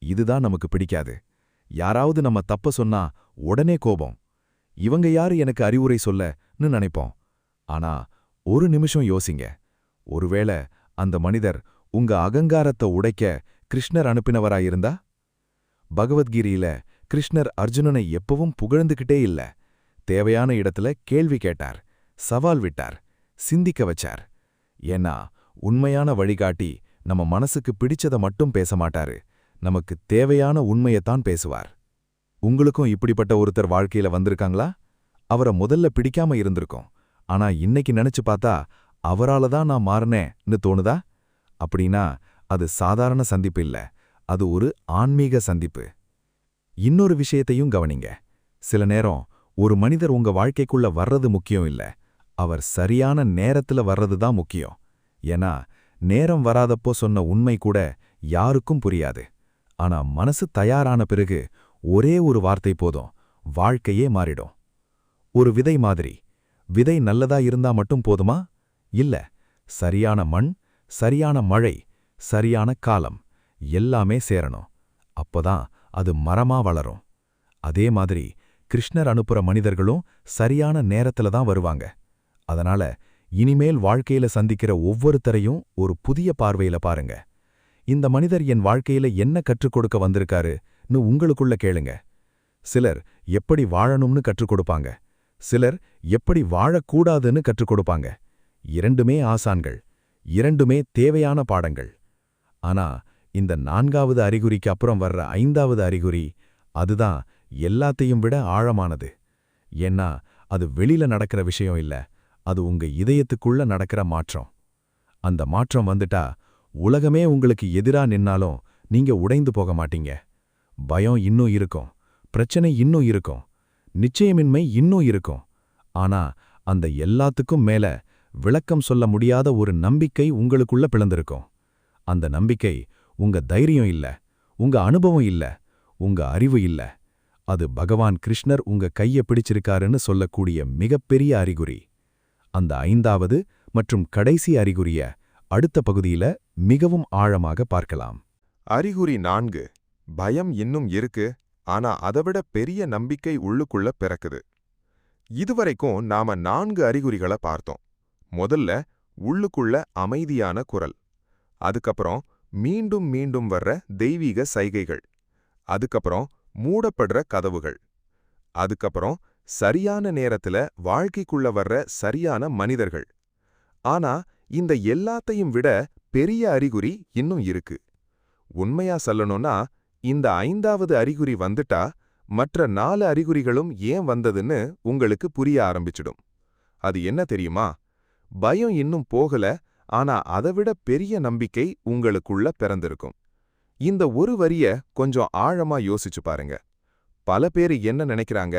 இதுதான் நமக்கு பிடிக்காது. யாராவது நம்ம தப்ப சொன்னா உடனே கோபம். இவங்க யாரு எனக்கு அறிவுரை சொல்லன்னு நினைப்போம். ஆனா ஒரு நிமிஷம் யோசிங்க, ஒருவேளை அந்த மனிதர் உங்க அகங்காரத்தை உடைக்க கிருஷ்ணர் அனுப்பினவராயிருந்தா? பகவத்கீதையில கிருஷ்ணர் அர்ஜுனனை எப்பவும் புகழ்ந்துகிட்டே இல்ல, தேவையான இடத்துல கேள்வி கேட்டார், சவால் விட்டார், சிந்திக்க வச்சார். ஏன்னா உண்மையான வழிகாட்டி நம்ம மனசுக்கு பிடிச்சத மட்டும் பேச மாட்டாரு, நமக்கு தேவையான உண்மையத்தான் பேசுவார். உங்களுக்கும் இப்படிப்பட்ட ஒருத்தர் வாழ்க்கையில வந்திருக்காங்களா? அவரை முதல்ல பிடிக்காம இருந்திருக்கும், ஆனா இன்னைக்கு நினைச்சு பார்த்தா அவரால தான் நான் மாறினேன்னு தோணுதா? அப்படின்னா அது சாதாரண சந்திப்பு இல்ல, அது ஒரு ஆன்மீக சந்திப்பு. இன்னொரு விஷயத்தையும் கவனிங்க. சில நேரம் ஒரு மனிதர் உங்க வாழ்க்கைக்குள்ள வர்றது முக்கியம் இல்ல, அவர் சரியான நேரத்துல வர்றது தான் முக்கியம். ஏன்னா நேரம் வராதப்போ சொன்ன உண்மை கூட யாருக்கும் புரியாது. ஆனா மனசு தயாரான பிறகு ஒரே ஒரு வார்த்தை போதும், வாழ்க்கையே மாறிடும். ஒரு விதை மாதிரி. விதை நல்லதா இருந்தா மட்டும் போதுமா? இல்ல, சரியான மண், சரியான மழை, சரியான காலம் எல்லாமே சேரணும். அப்பதான் அது மரமா வளரும். அதே மாதிரி கிருஷ்ணர் அனுப்புற மனிதர்களும் சரியான நேரத்துல தான் வருவாங்க. அதனால இனிமேல் வாழ்க்கையில சந்திக்கிற ஒவ்வொருத்தரையும் ஒரு புதிய பார்வையில பாருங்க. இந்த மனிதர் என் வாழ்க்கையில என்ன கற்றுக் கொடுக்க வந்திருக்காருன்னு உங்களுக்குள்ள கேளுங்க. சிலர் எப்படி வாழணும்னு கற்றுக் கொடுப்பாங்க, சிலர் எப்படி வாழக்கூடாதுன்னு கற்றுக் கொடுப்பாங்க. இரண்டுமே ஆசான்கள், இரண்டுமே தேவையான பாடங்கள். ஆனா இந்த 4வது அறிகுறிக்கு அப்புறம் வர்ற 5வது அறிகுறி, அதுதான் எல்லாத்தையும் விட ஆழமானது. ஏன்னா அது வெளியில நடக்கிற விஷயம் இல்ல, அது உங்க இதயத்துக்குள்ள நடக்கிற மாற்றம். அந்த மாற்றம் வந்துட்டா உலகமே உங்களுக்கு எதிரா நின்னாலும் நீங்க உடைந்து போக மாட்டீங்க. பயம் இன்னும் இருக்கும், பிரச்சனை இன்னும் இருக்கும், நிச்சயமின்மை இன்னும் இருக்கும். ஆனா அந்த எல்லாத்துக்கும் மேல விளக்கம் சொல்ல முடியாத ஒரு நம்பிக்கை உங்களுக்குள்ள பிளந்திருக்கும். அந்த நம்பிக்கை உங்க தைரியம் இல்ல, உங்க அனுபவம் இல்ல, உங்க அறிவு இல்ல. அது பகவான் கிருஷ்ணர் உங்க கைய பிடிச்சிருக்காருன்னு சொல்லக்கூடிய மிகப்பெரிய அறிகுறி. அந்த 5வது மற்றும் கடைசி அறிகுறிய அடுத்த பகுதியில மிகவும் ஆழமாக பார்க்கலாம். அறிகுறி 4. பயம் இன்னும் இருக்கு, ஆனா அதைவிட பெரிய நம்பிக்கை உள்ளுக்குள்ள பிறக்குது. இதுவரைக்கும் நாம 4 அறிகுறிகளை பார்த்தோம். முதல்ல உள்ளுக்குள்ள அமைதியான குரல், அதுக்கப்புறம் மீண்டும் மீண்டும் வர்ற தெய்வீக சைகைகள், அதுக்கப்புறம் மூடப்படுற கதவுகள், அதுக்கப்புறம் சரியான நேரத்துல வாழ்க்கைக்குள்ள வர்ற சரியான மனிதர்கள். ஆனா இந்த எல்லாத்தையும் விட பெரிய அறிகுறி இன்னும் இருக்கு. உண்மையா சொல்லணும்னா இந்த 5வது அறிகுறி வந்துட்டா மற்ற 4 அறிகுறிகளும் ஏன் வந்ததுன்னு உங்களுக்கு புரிய ஆரம்பிச்சிடும். அது என்ன தெரியுமா? பயம் இன்னும் போகல, ஆனா அதைவிட பெரிய நம்பிக்கை உங்களுக்குள்ள பிறந்திருக்கும். இந்த ஒரு வரிய கொஞ்சம் ஆழமா யோசிச்சு பாருங்க. பல பேரு என்ன நினைக்கிறாங்க?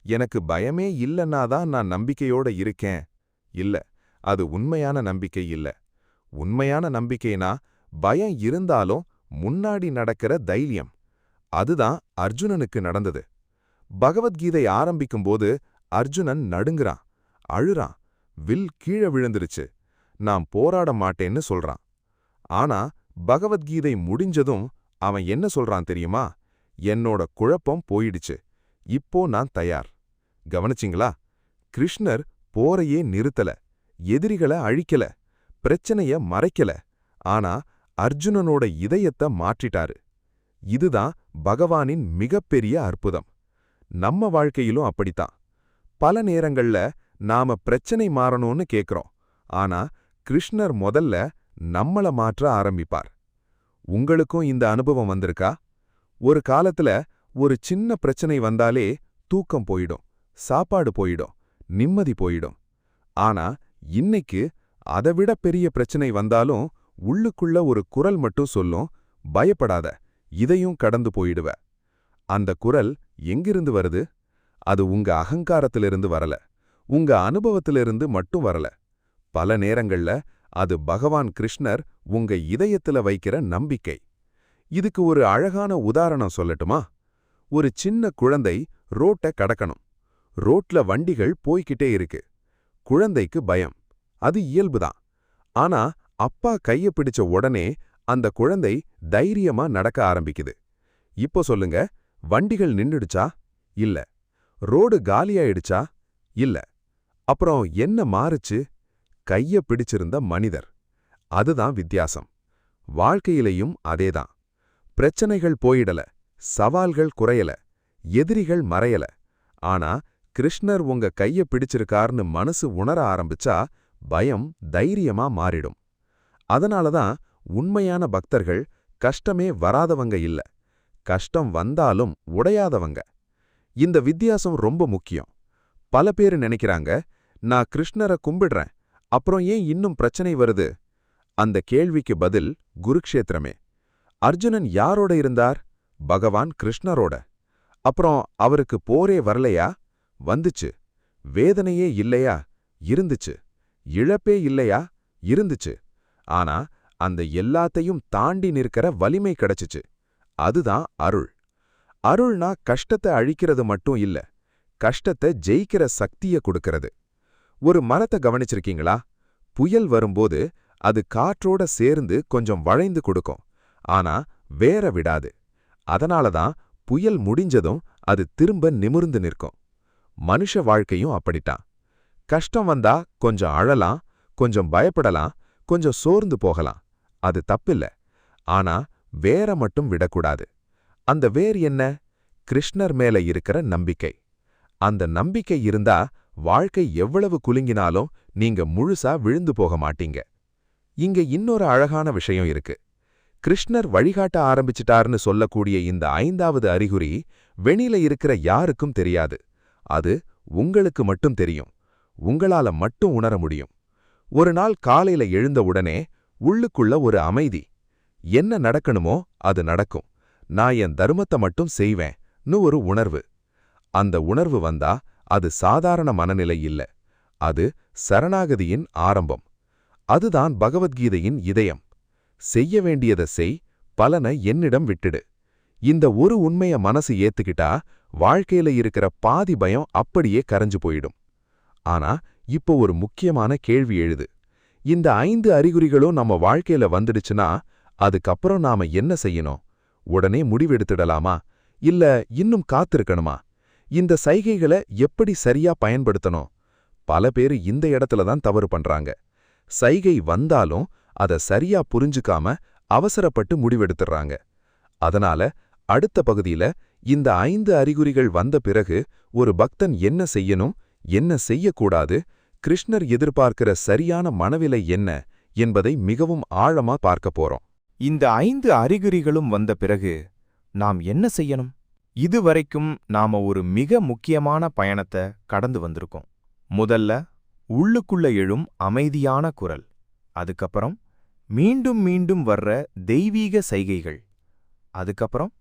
எனக்கு பயமே இல்லைன்னாதான் நான் நம்பிக்கையோட இருக்கேன். இல்ல, அது உண்மையான நம்பிக்கை இல்ல. உண்மையான நம்பிக்கைனா பயம் இருந்தாலும் முன்னாடி நடக்கிற தைரியம். அதுதான் அர்ஜுனனுக்கு நடந்தது. பகவத்கீதை ஆரம்பிக்கும்போது அர்ஜுனன் நடுங்குறான், அழுறான், வில் கீழே விழுந்துருச்சு, நான் போராட மாட்டேன்னு சொல்றான். ஆனா பகவத்கீதை முடிஞ்சதும் அவன் என்ன சொல்றான் தெரியுமா? என்னோட குழப்பம் போயிடுச்சு, இப்போ நான் தயார். கவனிச்சிங்களா? கிருஷ்ணர் போரையே நிறுத்தல, எதிரிகளை அழிக்கல, பிரச்சனைய மறைக்கல. ஆனா அர்ஜுனனோட இதயத்தை மாற்றிட்டாரு. இதுதான் பகவானின் மிகப்பெரிய அற்புதம். நம்ம வாழ்க்கையிலும் அப்படித்தான். பல நேரங்கள்ல நாம பிரச்சனை மாறணும்னு கேக்குறோம், ஆனா கிருஷ்ணர் முதல்ல நம்மள மாற்ற ஆரம்பிப்பார். உங்களுக்கும் இந்த அனுபவம் வந்திருக்கா? ஒரு காலத்துல ஒரு சின்ன பிரச்சனை வந்தாலே தூக்கம் போயிடும், சாப்பாடு போயிடும், நிம்மதி போயிடும். ஆனா இன்னைக்கு அதைவிட பெரிய பிரச்சனை வந்தாலும் உள்ளுக்குள்ள ஒரு குரல் மட்டும் சொல்லும், பயப்படாத, இதையும் கடந்து போயிடுவ. அந்த குரல் எங்கிருந்து வருது? அது உங்க அகங்காரத்திலிருந்து வரல, உங்க அனுபவத்திலிருந்து மட்டும் வரல. பல நேரங்கள்ல அது பகவான் கிருஷ்ணர் உங்க இதயத்துல வைக்கிற நம்பிக்கை. இதுக்கு ஒரு அழகான உதாரணம் சொல்லட்டுமா? ஒரு சின்ன குழந்தை ரோட்டை கடக்கணும். ரோட்ல வண்டிகள் போய்கிட்டே இருக்கு. குழந்தைக்கு பயம், அது இயல்புதான். ஆனா அப்பா கைய பிடிச்ச உடனே அந்த குழந்தை தைரியமா நடக்க ஆரம்பிக்குது. இப்போ சொல்லுங்க, வண்டிகள் நின்னுடுச்சா? இல்ல. ரோடு காலியாயிடுச்சா? இல்ல. அப்புறம் என்ன மாறுச்சு? கைய பிடிச்சிருந்த மனிதர். அதுதான் வித்தியாசம். வாழ்க்கையிலையும் அதேதான். பிரச்சனைகள் போயிடல, சவால்கள் குறையல, எதிரிகள் மறையல. ஆனா கிருஷ்ணர் உங்க கைய பிடிச்சிருக்கார்னு மனசு உணர ஆரம்பிச்சா பயம் தைரியமா மாறிடும். அதனாலதான் உண்மையான பக்தர்கள் கஷ்டமே வராதவங்க இல்ல, கஷ்டம் வந்தாலும் உடையாதவங்க. இந்த வித்தியாசம் ரொம்ப முக்கியம். பல பேரு நினைக்கிறாங்க, நான் கிருஷ்ணரை கும்பிடுறேன், அப்புறம் ஏன் இன்னும் பிரச்சனை வருது? அந்த கேள்விக்கு பதில் குருக்ஷேத்திரமே. அர்ஜுனன் யாரோட இருந்தார்? பகவான் கிருஷ்ணரோட. அப்புறம் அவருக்கு போரே வரலையா? வந்துச்சு. வேதனையே இல்லையா? இருந்துச்சு. இழப்பே இல்லையா? இருந்துச்சு. ஆனா அந்த எல்லாத்தையும் தாண்டி நிற்கிற வலிமை கிடைச்சுச்சு. அதுதான் அருள். அருள்னா கஷ்டத்தை அழிக்கிறது மட்டும் இல்ல, கஷ்டத்தை ஜெயிக்கிற சக்திய கொடுக்கிறது. ஒரு மரத்தை கவனிச்சிருக்கீங்களா? புயல் வரும்போது அது காற்றோட சேர்ந்து கொஞ்சம் வளைந்து கொடுக்கும், ஆனா வேற விடாது. அதனாலதான் புயல் முடிஞ்சதும் அது திரும்ப நிமிர்ந்து நிற்கும். மனுஷ வாழ்க்கையும் அப்படித்தான். கஷ்டம் வந்தா கொஞ்சம் அழலாம், கொஞ்சம் பயப்படலாம், கொஞ்சம் சோர்ந்து போகலாம். அது தப்பில்ல. ஆனா வேற மட்டும் விடக்கூடாது. அந்த வேர் என்ன? கிருஷ்ணர் மேல இருக்கிற நம்பிக்கை. அந்த நம்பிக்கை இருந்தா வாழ்க்கை எவ்வளவு குலுங்கினாலும் நீங்க முழுசா விழுந்து போக மாட்டீங்க. இங்க இன்னொரு அழகான விஷயம் இருக்கு. கிருஷ்ணர் வழிகாட்ட ஆரம்பிச்சிட்டார்னு சொல்லக்கூடிய இந்த 5வது அறிகுறி வெளியில இருக்கிற யாருக்கும் தெரியாது. அது உங்களுக்கு மட்டும் தெரியும். உங்களால மட்டும் உணர முடியும். ஒரு நாள் காலையில எழுந்த உடனே உள்ளுக்குள்ள ஒரு அமைதி. என்ன நடக்கணுமோ அது நடக்கும், நான் என் தர்மத்தை மட்டும் செய்வேன்னு ஒரு உணர்வு. அந்த உணர்வு வந்தா அது சாதாரண மனநிலை இல்ல, அது சரணாகதியின் ஆரம்பம். அதுதான் பகவத்கீதையின் இதயம். செய்ய வேண்டியதை செய், பலனை என்னிடம் விட்டுடு. இந்த ஒரு உண்மைய மனசு ஏத்துக்கிட்டா வாழ்க்கையில இருக்கிற பாதி பயம் அப்படியே கரைஞ்சு போயிடும். ஆனா இப்போ ஒரு முக்கியமான கேள்வி எழுது. இந்த 5 அறிகுறிகளும் நம்ம வாழ்க்கையில வந்துடுச்சுன்னா அதுக்கப்புறம் நாம என்ன செய்யணும்? உடனே முடிவெடுத்துடலாமா? இல்ல இன்னும் காத்திருக்கணுமா? இந்த சைகைகளை எப்படி சரியா பயன்படுத்தணும்? பல பேரு இந்த இடத்துல தான் தவறு பண்றாங்க. சைகை வந்தாலும் அத சரியா புரிஞ்சுக்காம அவசரப்பட்டு முடிவெடுத்துறாங்க. அதனால அடுத்த பகுதியில இந்த 5 அறிகுறிகள் வந்த பிறகு ஒரு பக்தன் என்ன செய்யணும், என்ன செய்யக்கூடாது, கிருஷ்ணர் எதிர்பார்க்கிற சரியான மனநிலை என்ன என்பதை மிகவும் ஆழமா பார்க்க போறோம். இந்த 5 அறிகுறிகளும் வந்த பிறகு நாம் என்ன செய்யணும்? இதுவரைக்கும் நாம ஒரு மிக முக்கியமான பயணத்தை கடந்து வந்திருக்கோம். முதல்ல உள்ளுக்குள்ள எழும் அமைதியான குரல். அதுக்கப்புறம் மீண்டும் மீண்டும் வர்ற தெய்வீக சைகைகள். அதுக்கப்புறம்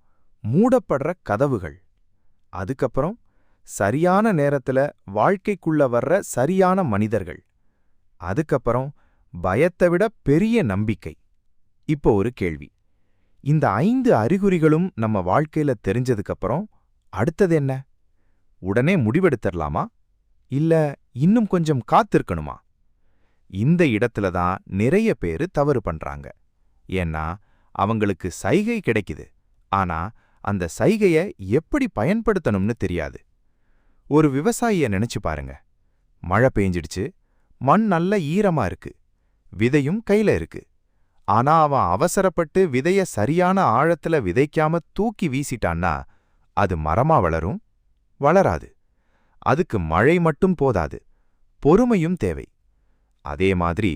மூடப்படுற கதவுகள். அதுக்கப்புறம் சரியான நேரத்துல வாழ்க்கைக்குள்ள வர்ற சரியான மனிதர்கள். அதுக்கப்புறம் பயத்தை விட பெரிய நம்பிக்கை. இப்போ ஒரு கேள்வி. இந்த 5 அறிகுறிகளும் நம்ம வாழ்க்கையில தெரிஞ்சதுக்கப்புறம் அடுத்தது என்ன? உடனே முடிவெடுத்துடலாமா? இல்ல இன்னும் கொஞ்சம் காத்திருக்கணுமா? இந்த இடத்துல தான் நிறைய பேரு தவறு பண்றாங்க. ஏன்னா அவங்களுக்கு சைகை கிடைக்குது, ஆனா அந்த சைகையை எப்படி பயன்படுத்தணும்னு தெரியாது. ஒரு விவசாயிய நினைச்சு பாருங்க. மழை பெஞ்சிடுச்சு, மண் நல்ல ஈரமா இருக்கு, விதையும் கையில இருக்கு. ஆனா அவன் அவசரப்பட்டு விதைய சரியான ஆழத்துல விதைக்காம தூக்கி வீசிட்டான்னா அது மரமா வளரும்? வளராது. அதுக்கு மழை மட்டும் போதாது, பொறுமையும் தேவை. அதே மாதிரி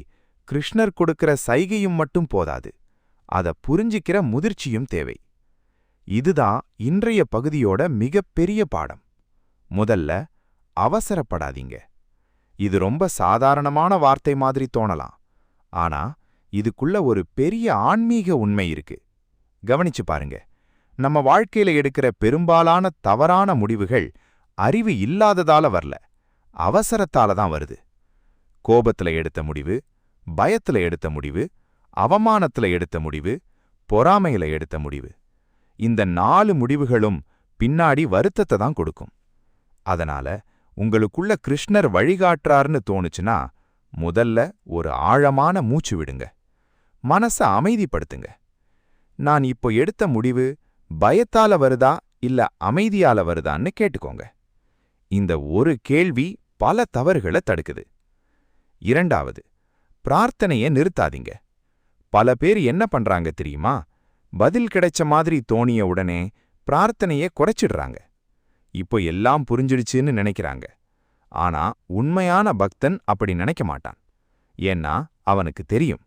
கிருஷ்ணர் கொடுக்கிற சைகையும் மட்டும் போதாது, அத புரிஞ்சிக்கிற முதிர்ச்சியும் தேவை. இதுதான் இன்றைய பகுதியோட மிகப்பெரிய பாடம். முதல்ல, அவசரப்படாதீங்க. இது ரொம்ப சாதாரணமான வார்த்தை மாதிரி தோணலாம், ஆனா இதுக்குள்ள ஒரு பெரிய ஆன்மீக உண்மை இருக்கு. கவனிச்சு பாருங்க. நம்ம வாழ்க்கையில எடுக்கிற பெரும்பாலான தவறான முடிவுகள் அறிவு இல்லாததால வரல, அவசரத்தால தான் வருது. கோபத்துல எடுத்த முடிவு, பயத்துல எடுத்த முடிவு, அவமானத்துல எடுத்த முடிவு, பொறாமையில எடுத்த முடிவு. இந்த 4 முடிவுகளும் பின்னாடி வருத்தத்தை தான் கொடுக்கும். அதனால உங்களுக்குள்ள கிருஷ்ணர் வழிகாட்டுறார்னு தோணுச்சுன்னா முதல்ல ஒரு ஆழமான மூச்சு விடுங்க. மனச அமைதிப்படுத்துங்க. நான் இப்போ எடுத்த முடிவு பயத்தால வருதா இல்ல அமைதியால வருதான்னு கேட்டுக்கோங்க. இந்த ஒரு கேள்வி பல தவறுகளை தடுக்குது. இரண்டாவது, பிரார்த்தனையை நிறுத்தாதீங்க. பல பேர் என்ன பண்றாங்க தெரியுமா? பதில் கிடைச்ச மாதிரி தோணிய உடனே பிரார்த்தனையை குறைச்சிடுறாங்க. இப்போ எல்லாம் புரிஞ்சிடுச்சுன்னு நினைக்கிறாங்க. ஆனா உண்மையான பக்தன் அப்படி நினைக்க மாட்டான். ஏன்னா அவனுக்கு தெரியும்,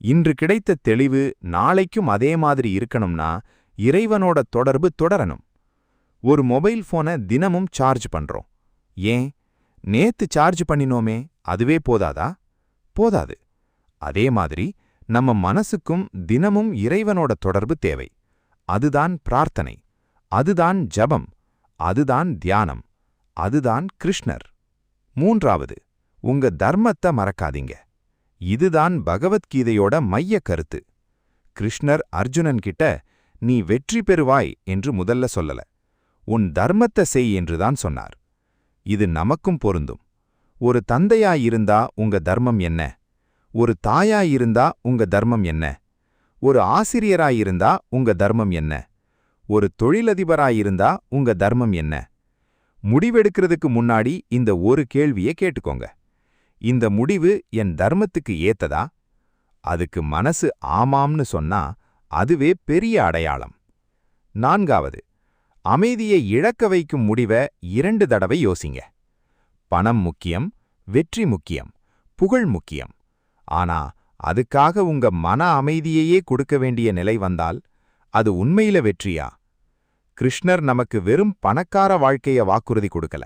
இன்று கிடைத்த தெளிவு நாளைக்கும் அதே மாதிரி இருக்கணும்னா இறைவனோட தொடர்பு தொடரணும். ஒரு மொபைல் போனை தினமும் சார்ஜ் பண்றோம். ஏன்? நேத்து சார்ஜ் பண்ணினோமே, அதுவே போதாதா? போதாது. அதே மாதிரி நம்ம மனசுக்கும் தினமும் இறைவனோட தொடர்பு தேவை. அதுதான் பிரார்த்தனை, அதுதான் ஜபம், அதுதான் தியானம், அதுதான் கிருஷ்ணர். மூன்றாவது, உங்க தர்மத்தை மறக்காதீங்க. இதுதான் பகவத்கீதையோட மைய கருத்து. கிருஷ்ணர் அர்ஜுனன் கிட்ட நீ வெற்றி பெறுவாய் என்று முதல்ல சொல்லல, உன் தர்மத்தை செய் என்றுதான் சொன்னார். இது நமக்கும் பொருந்தும். ஒரு தந்தையாயிருந்தா உங்க தர்மம் என்ன? ஒரு தாயாயிருந்தா உங்க தர்மம் என்ன? ஒரு ஆசிரியராயிருந்தா உங்க தர்மம் என்ன? ஒரு தொழிலதிபராயிருந்தா உங்க தர்மம் என்ன? முடிவெடுக்கிறதுக்கு முன்னாடி இந்த ஒரு கேள்வியை கேட்டுக்கோங்க. இந்த முடிவு என் தர்மத்துக்கு ஏத்ததா? அதுக்கு மனசு ஆமாம்னு சொன்னா அதுவே பெரிய அடையாளம். நான்காவது, அமைதியை இழக்க வைக்கும் முடிவை 2 தடவை யோசிங்க. பணம் முக்கியம், வெற்றி முக்கியம், புகழ் முக்கியம். ஆனா அதுக்காக உங்க மன அமைதியையே கொடுக்க வேண்டிய நிலை வந்தால் அது உண்மையில வெற்றியா? கிருஷ்ணர் நமக்கு வெறும் பணக்கார வாழ்க்கைய வாக்குறுதி கொடுக்கல,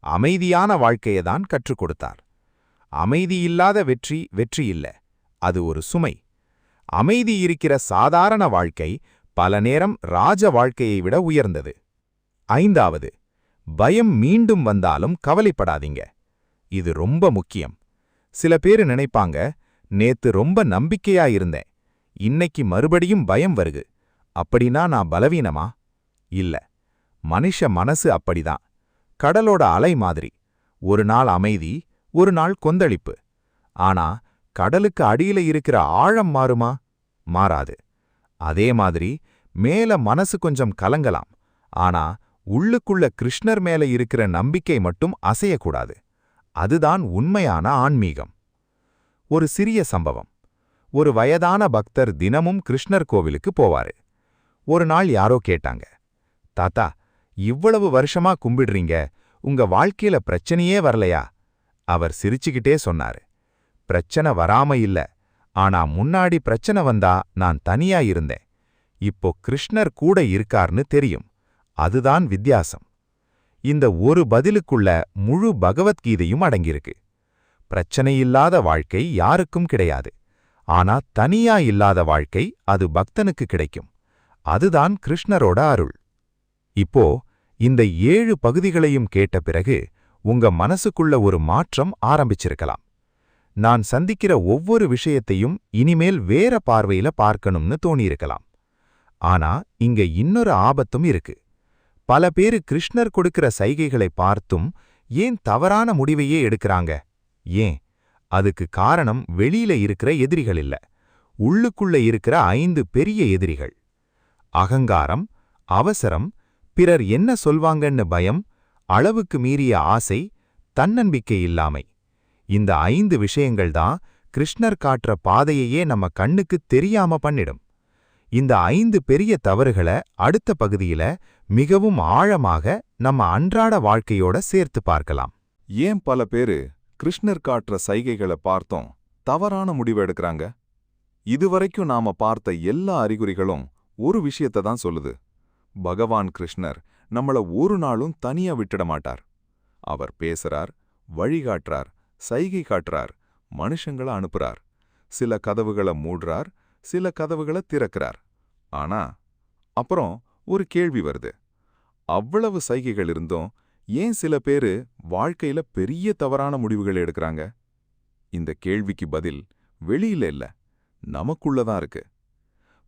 அமைதியான வாழ்க்கையை தான் கற்றுக் கொடுத்தார். அமைதியில்லாத வெற்றி வெற்றி இல்ல, அது ஒரு சுமை. அமைதி இருக்கிற சாதாரண வாழ்க்கை பல நேரம் ராஜ வாழ்க்கையை விட உயர்ந்தது. ஐந்தாவது, பயம் மீண்டும் வந்தாலும் கவலைப்படாதீங்க. இது ரொம்ப முக்கியம். சில பேரு நினைப்பாங்க, நேத்து ரொம்ப நம்பிக்கையா இருந்தேன், இன்னைக்கு மறுபடியும் பயம் வருது, அப்படின்னா நான் பலவீனமா? இல்ல, மனுஷ மனசு அப்படிதான். கடலோட அலை மாதிரி. ஒரு நாள் அமைதி, ஒரு நாள் கொந்தளிப்பு. ஆனா கடலுக்கு அடியில இருக்கிற ஆழம் மாறுமா? மாறாது. அதே மாதிரி மேல மனசு கொஞ்சம் கலங்கலாம், ஆனா உள்ளுக்குள்ள கிருஷ்ணர் மேல இருக்கிற நம்பிக்கை மட்டும் அசையக்கூடாது. அதுதான் உண்மையான ஆன்மீகம். ஒரு சிறிய சம்பவம். ஒரு வயதான பக்தர் தினமும் கிருஷ்ணர் கோவிலுக்கு போவாரு. ஒரு நாள் யாரோ கேட்டாங்க, தாத்தா, இவ்வளவு வருஷமா கும்பிடுறீங்க, உங்க வாழ்க்கையில பிரச்சனையே வரலையா? அவர் சிரிச்சுக்கிட்டே சொன்னாரு, பிரச்சனை வராம இல்ல, ஆனா முன்னாடி பிரச்சனை வந்தா நான் தனியா இருந்தேன். இப்போ கிருஷ்ணர் கூட இருக்கார்னு தெரியும். அதுதான் வித்தியாசம். இந்த ஒரு பதிலுக்குள்ள முழு பகவத்கீதையும் அடங்கியிருக்கு. பிரச்சனையில்லாத வாழ்க்கை யாருக்கும் கிடையாது. ஆனா தனியா இல்லாத வாழ்க்கை அது பக்தனுக்கு கிடைக்கும். அதுதான் கிருஷ்ணரோட அருள். இப்போ இந்த 7 பகுதிகளையும் கேட்ட பிறகு உங்க மனசுக்குள்ள ஒரு மாற்றம் ஆரம்பிச்சிருக்கலாம். நான் சந்திக்கிற ஒவ்வொரு விஷயத்தையும் இனிமேல் வேற பார்வையில பார்க்கணும்னு தோணியிருக்கலாம். ஆனா இங்க இன்னொரு ஆபத்தும் இருக்கு. பல பேரு கிருஷ்ணர் கொடுக்கிற சைகைகளை பார்த்தும் ஏன் தவறான முடிவையே எடுக்கறாங்க? ஏன்? அதுக்கு காரணம் வெளியில இருக்கிற எதிரிகள் இல்ல, உள்ளுக்குள்ள இருக்கிற 5 பெரிய எதிரிகள். அகங்காரம், அவசரம், பிறர் என்ன சொல்வாங்கன்னு பயம், அளவுக்கு மீறிய ஆசை, தன்னம்பிக்கை இல்லாமை. இந்த 5 விஷயங்கள்தான் கிருஷ்ணர் காட்டுற பாதையையே நம்ம கண்ணுக்கு தெரியாம பண்ணிடும். இந்த 5 பெரிய தவறுகளை அடுத்த பகுதியில மிகவும் ஆழமாக நம்ம அன்றாட வாழ்க்கையோட சேர்த்து பார்க்கலாம். ஏன் பல பேரு கிருஷ்ணர் காட்டுற சைகைகளை பார்த்தோம் தவறான முடிவு எடுக்கறாங்க? இதுவரைக்கும் நாம பார்த்த எல்லா அறிகுறிகளும் ஒரு விஷயத்தை தான் சொல்லுது. பகவான் கிருஷ்ணர் நம்மள ஒரு நாளும் தனியா விட்டுட மாட்டார். அவர் பேசுறார், வழிகாட்டுறார், சைகை காட்டுறார், மனுஷங்களை அனுப்புறார். சில கதவுகளை மூடுறார், சில கதவுகளை திறக்கிறார். ஆனா அப்புறம் ஒரு கேள்வி வருது, அவ்வளவு சைகைகள் இருந்தும் ஏன் சில பேரு வாழ்க்கையில பெரிய தவறான முடிவுகள் எடுக்கறாங்க? இந்த கேள்விக்கு பதில் வெளியில இல்ல, நமக்குள்ளதான் இருக்கு.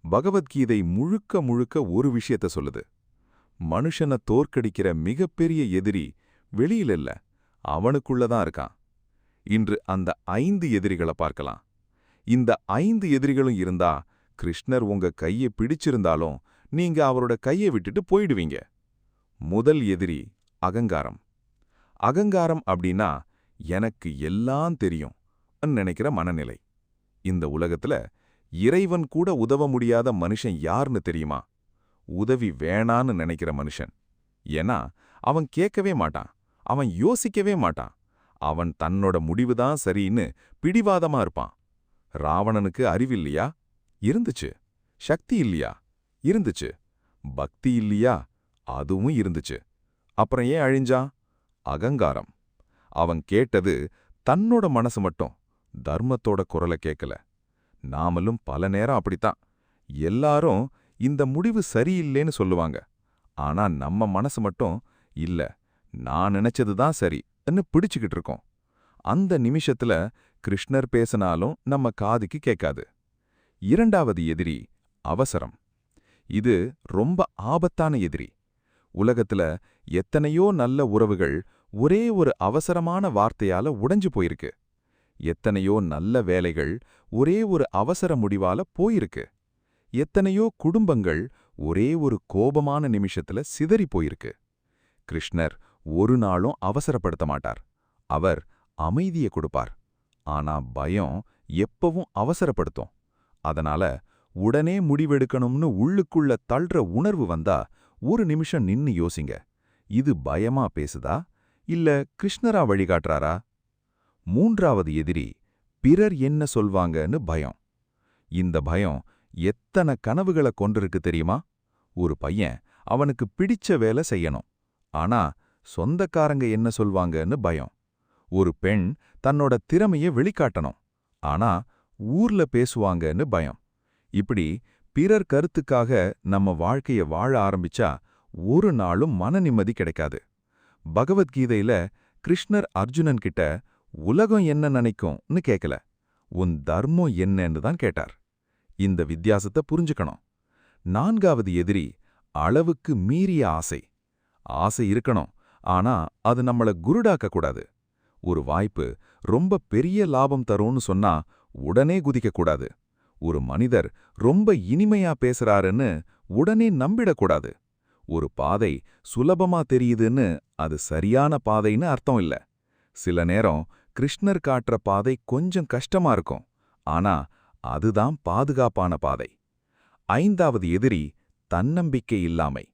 பகவத்கீதை முழுக்க முழுக்க ஒரு விஷயத்த சொல்லுது. மனுஷனை தோற்கடிக்கிற மிகப்பெரிய எதிரி வெளியில இல்ல, அவனுக்குள்ளதான் இருக்கான். இன்று அந்த 5 எதிரிகளை பார்க்கலாம். இந்த 5 எதிரிகளும் இருந்தா கிருஷ்ணர் உங்க கையை பிடிச்சிருந்தாலும் நீங்க அவரோட கையை விட்டுட்டு போயிடுவீங்க. முதல் எதிரி அகங்காரம். அகங்காரம் அப்படின்னா எனக்கு எல்லாம் தெரியும் நினைக்கிற மனநிலை. இந்த உலகத்துல இறைவன் கூட உதவ முடியாத மனுஷன் யாருன்னு தெரியுமா? உதவி வேணான்னு நினைக்கிற மனுஷன். ஏன்னா அவன் கேட்கவே மாட்டான், அவன் யோசிக்கவே மாட்டான், அவன் தன்னோட முடிவுதான் சரின்னு பிடிவாதமா இருப்பான். ராவணனுக்கு அறிவில்லையா? இருந்துச்சு. சக்தி இல்லையா? இருந்துச்சு. பக்தி இல்லையா? அதுவும் இருந்துச்சு. அப்புறம் ஏன் அழிஞ்சான்? அகங்காரம். அவன் கேட்டது தன்னோட மனசு மட்டும், தர்மத்தோட குரலை கேட்கல. நாமளும் பல நேரம் அப்படித்தான். எல்லாரும் இந்த முடிவு சரியில்லைன்னு சொல்லுவாங்க. ஆனா நம்ம மனசு மட்டும் இல்ல, நான் நினைச்சதுதான் சரின்னு பிடிச்சுக்கிட்டு இருக்கோம். அந்த நிமிஷத்துல கிருஷ்ணர் பேசினாலும் நம்ம காதுக்கு கேட்காது. இரண்டாவது எதிரி அவசரம். இது ரொம்ப ஆபத்தான எதிரி. உலகத்துல எத்தனையோ நல்ல உறவுகள் ஒரே ஒரு அவசரமான வார்த்தையால உடைஞ்சு போயிருக்கு. எத்தனையோ நல்ல வேலைகள் ஒரே ஒரு அவசர முடிவால போயிருக்கு. எத்தனையோ குடும்பங்கள் ஒரே ஒரு கோபமான நிமிஷத்துல சிதறி போயிருக்கு. கிருஷ்ணர் ஒரு நாளும் அவசரப்படுத்த மாட்டார். அவர் அமைதியை கொடுப்பார். ஆனா பயம் எப்பவும் அவசரப்படுத்தும். அதனால உடனே முடிவெடுக்கணும்னு உள்ளுக்குள்ள தள்ளுற உணர்வு வந்தா ஒரு நிமிஷம் நின்னு யோசிங்க. இது பயமா பேசுதா இல்ல கிருஷ்ணரா வழிகாட்டுறாரா? மூன்றாவது எதிரி பிறர் என்ன சொல்வாங்கன்னு பயம். இந்த பயம் எத்தனை கனவுகளை கொண்டிருக்கு தெரியுமா? ஒரு பையன் அவனுக்கு பிடிச்ச வேலை செய்யணும், ஆனா சொந்தக்காரங்க என்ன சொல்வாங்கன்னு பயம். ஒரு பெண் தன்னோட திறமையை வெளிக்காட்டணும், ஆனா ஊர்ல பேசுவாங்கன்னு பயம். இப்படி பிறர் கருத்துக்காக நம்ம வாழ்க்கைய வாழ ஆரம்பிச்சா ஒரு நாளும் மன நிம்மதி கிடைக்காது. பகவத்கீதையில கிருஷ்ணர் அர்ஜுனன் கிட்ட உலகம் என்ன நினைக்கும்னு கேட்கல, உன் தர்மம் என்னன்னு தான் கேட்டார். இந்த வித்தியாசத்தை புரிஞ்சுக்கணும். நான்காவது எதிரி அளவுக்கு மீறிய ஆசை. ஆசை இருக்கணும், ஆனா அது நம்மள குருடாக்க கூடாது. ஒரு வாய்ப்பு ரொம்ப பெரிய லாபம் தரும்னு சொன்னா உடனே குதிக்கக்கூடாது. ஒரு மனிதர் ரொம்ப இனிமையா பேசுறாருன்னு உடனே நம்பிடக்கூடாது. ஒரு பாதை சுலபமா தெரியுதுன்னு அது சரியான பாதைன்னு அர்த்தம் இல்ல. சில நேரம் கிருஷ்ணர் காட்டுற பாதை கொஞ்சம் கஷ்டமா இருக்கும், ஆனா அதுதான் பாதுகாப்பான பாதை. ஐந்தாவது எதிரி தன்னம்பிக்கை இல்லாமை.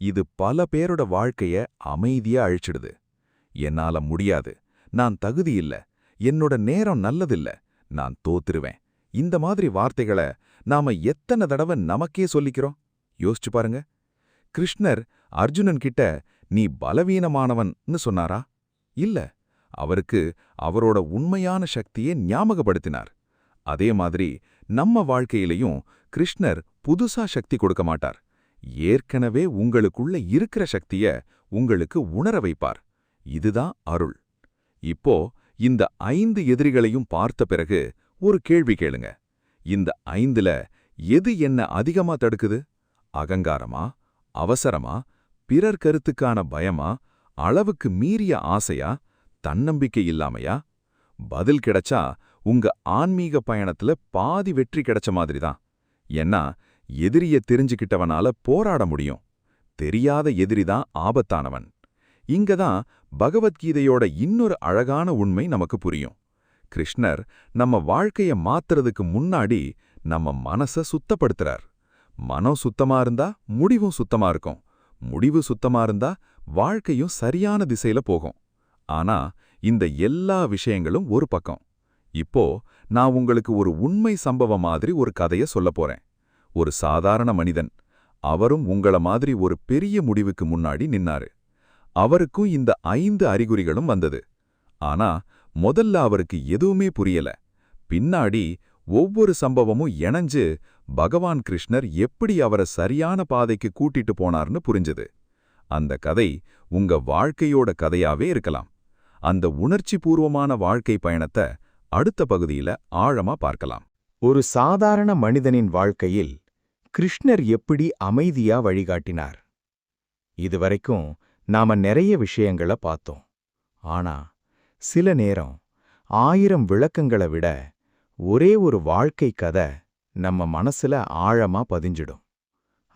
இது பல பேரோட வாழ்க்கைய அமைதியா அழிச்சிடுது. என்னால முடியாது, நான் தகுதி இல்ல, என்னோட நேரம் நல்லதில்ல, நான் தோத்துருவேன். இந்த மாதிரி வார்த்தைகளை நாம எத்தனை தடவை நமக்கே சொல்லிக்கிறோம்? யோசிச்சு பாருங்க. கிருஷ்ணர் அர்ஜுனன் கிட்ட நீ பலவீனமானவன்னு சொன்னாரா? இல்ல, அவருக்கு அவரோட உண்மையான சக்தியை ஞாபகப்படுத்தினார். அதே மாதிரி நம்ம வாழ்க்கையிலையும் கிருஷ்ணர் புதுசா சக்தி கொடுக்க மாட்டார். ஏற்கனவே உங்களுக்குள்ள இருக்கிற சக்திய உங்களுக்கு உணர வைப்பார். இதுதான் அருள். இப்போ இந்த 5 எதிரிகளையும் பார்த்த பிறகு ஒரு கேள்வி கேளுங்க. இந்த 5ல எது என்ன அதிகமா தடுக்குது? அகங்காரமா, அவசரமா, பிறர் கருத்துக்கான பயமா, அளவுக்கு மீறிய ஆசையா, தன்னம்பிக்கை இல்லாமையா? பதில் கிடைச்சா உங்க ஆன்மீக பயணத்துல பாதி வெற்றி கிடைச்ச மாதிரிதான். ஏன்னா எதிரிய தெரிஞ்சுக்கிட்டவனால போராட முடியும். தெரியாத எதிரிதான் ஆபத்தானவன். இங்கதான் பகவத்கீதையோட இன்னொரு அழகான உண்மை நமக்கு புரியும். கிருஷ்ணர் நம்ம வாழ்க்கைய மாத்துறதுக்கு முன்னாடி நம்ம மனச சுத்தப்படுத்துறார். மனம் சுத்தமா இருந்தா முடிவும் சுத்தமா இருக்கும். முடிவு சுத்தமா இருந்தா வாழ்க்கையும் சரியான திசையில போகும். ஆனா இந்த எல்லா விஷயங்களும் ஒரு பக்கம். இப்போ நான் உங்களுக்கு ஒரு உண்மை சம்பவம் மாதிரி ஒரு கதைய சொல்லப் போறேன். ஒரு சாதாரண மனிதன். அவரும் உங்கள மாதிரி ஒரு பெரிய முடிவுக்கு முன்னாடி நின்னாரு. அவருக்கும் இந்த 5 அறிகுறிகளும் வந்தது. ஆனா முதல்ல அவருக்கு எதுவுமே புரியல. பின்னாடி ஒவ்வொரு சம்பவமும் இணைஞ்சு பகவான் கிருஷ்ணர் எப்படி அவரை சரியான பாதைக்கு கூட்டிட்டு போனார்னு புரிஞ்சது. அந்த கதை உங்க வாழ்க்கையோட கதையாவே இருக்கலாம். அந்த உணர்ச்சிபூர்வமான வாழ்க்கை பயணத்தை அடுத்த பகுதியில ஆழமா பார்க்கலாம். ஒரு சாதாரண மனிதனின் வாழ்க்கையில் கிருஷ்ணர் எப்படி அமைதியா வழிகாட்டினார்? இதுவரைக்கும் நாம நிறைய விஷயங்களை பார்த்தோம். ஆனா சில நேரம் 1000 விளக்கங்களை விட ஒரே ஒரு வாழ்க்கை கதை நம்ம மனசுல ஆழமா பதிஞ்சிடும்.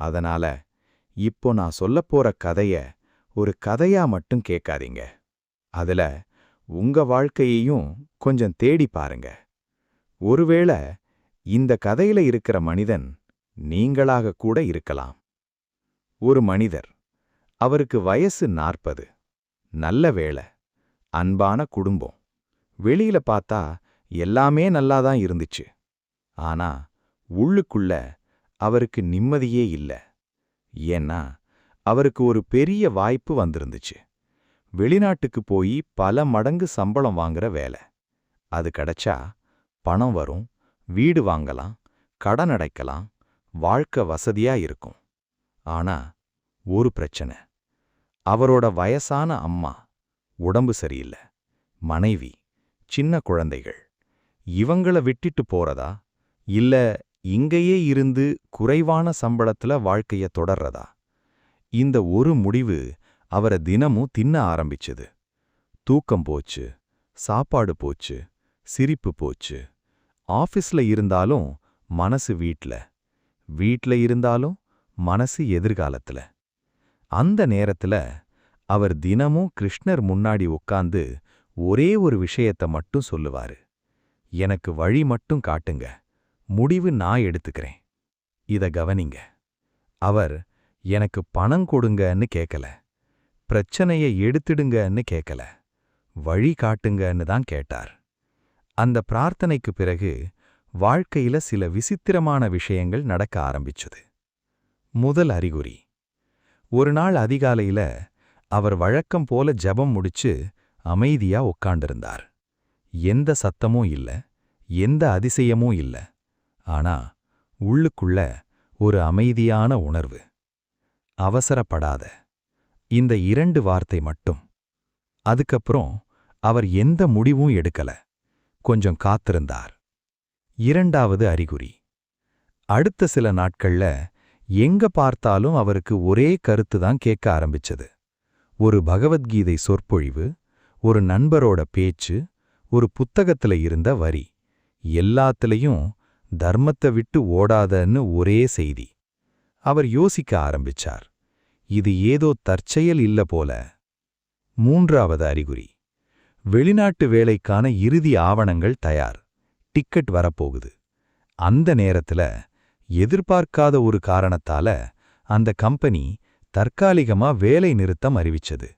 அதனால இப்போ நான் சொல்லப்போற கதைய ஒரு கதையா மட்டும் கேட்காதீங்க. அதுல உங்க வாழ்க்கையையும் கொஞ்சம் தேடி பாருங்க. ஒருவேளை இந்த கதையில இருக்கிற மனிதன் நீங்களாக கூட இருக்கலாம். ஒரு மனிதர், அவருக்கு வயசு 40, நல்ல வேலை, அன்பான குடும்பம். வெளியில பார்த்தா எல்லாமே நல்லாதான் இருந்துச்சு. ஆனா உள்ளுக்குள்ள அவருக்கு நிம்மதியே இல்ல. ஏன்னா அவருக்கு ஒரு பெரிய வாய்ப்பு வந்திருந்துச்சு. வெளிநாட்டுக்கு போய் பல மடங்கு சம்பளம் வாங்குற வேலை. அது கிடைச்சா பணம் வரும், வீடு வாங்கலாம், கடன் அடைக்கலாம், வாழ்க்கை வசதியா இருக்கும். ஆனா ஒரு பிரச்சனை. அவரோட வயசான அம்மா, உடம்பு சரியில்லை, மனைவி, சின்ன குழந்தைகள். இவங்கள விட்டுட்டு போறதா இல்ல இங்கேயே இருந்து குறைவான சம்பளத்துல வாழ்க்கைய தொடர்றதா? இந்த ஒரு முடிவு அவரை தினமும் தின்ன ஆரம்பிச்சது. தூக்கம் போச்சு, சாப்பாடு போச்சு, சிரிப்பு போச்சு. ஆபீஸ்ல இருந்தாலும் மனசு வீட்ல, வீட்ல இருந்தாலும் மனசு எதிர்காலத்துல. அந்த நேரத்துல அவர் தினமும் கிருஷ்ணர் முன்னாடி உட்கார்ந்து ஒரே ஒரு விஷயத்த மட்டும் சொல்லுவாரு. எனக்கு வழி மட்டும் காட்டுங்க, முடிவு நான் எடுத்துக்கிறேன். இத கவனிங்க. அவர் எனக்கு பணம் கொடுங்கன்னு கேட்கல, பிரச்சனையை எடுத்துடுங்கன்னு கேட்கல, வழி காட்டுங்கன்னு தான் கேட்டார். அந்த பிரார்த்தனைக்கு பிறகு வாழ்க்கையில சில விசித்திரமான விஷயங்கள் நடக்க ஆரம்பிச்சது. முதல் அறிகுறி. ஒரு நாள் அதிகாலையில அவர் வழக்கம் போல ஜெபம் முடிச்சு அமைதியா உட்கார்ந்திருந்தார். எந்த சத்தமும் இல்ல, எந்த அதிசயமும் இல்ல. ஆனா உள்ளுக்குள்ள ஒரு அமைதியான உணர்வு. அவசரப்படாத, இந்த 2 வார்த்தை மட்டும். அதுக்கப்புறம் அவர் எந்த முடிவும் எடுக்கல, கொஞ்சம் காத்திருந்தார். இரண்டாவது அறிகுறி. அடுத்த சில நாட்கள்ல எங்க பார்த்தாலும் அவருக்கு ஒரே கருத்து தான் கேட்க ஆரம்பிச்சது. ஒரு பகவத்கீதை சொற்பொழிவு, ஒரு நண்பரோட பேச்சு, ஒரு புத்தகத்துல இருந்த வரி. எல்லாத்துலயும் தர்மத்தை விட்டு ஓடாதன்னு ஒரே செய்தி. அவர் யோசிக்க ஆரம்பிச்சார். இது ஏதோ தற்செயல் இல்ல போல. மூன்றாவது அறிகுறி. வெளிநாட்டு வேலைக்கான இறுதி ஆவணங்கள் தயார், டிக்கெட் வரப்போகுது. அந்த நேரத்துல எதிர்பார்க்காத ஒரு காரணத்தால அந்த கம்பெனி தற்காலிகமா வேலை நிறுத்தம் அறிவிச்சது.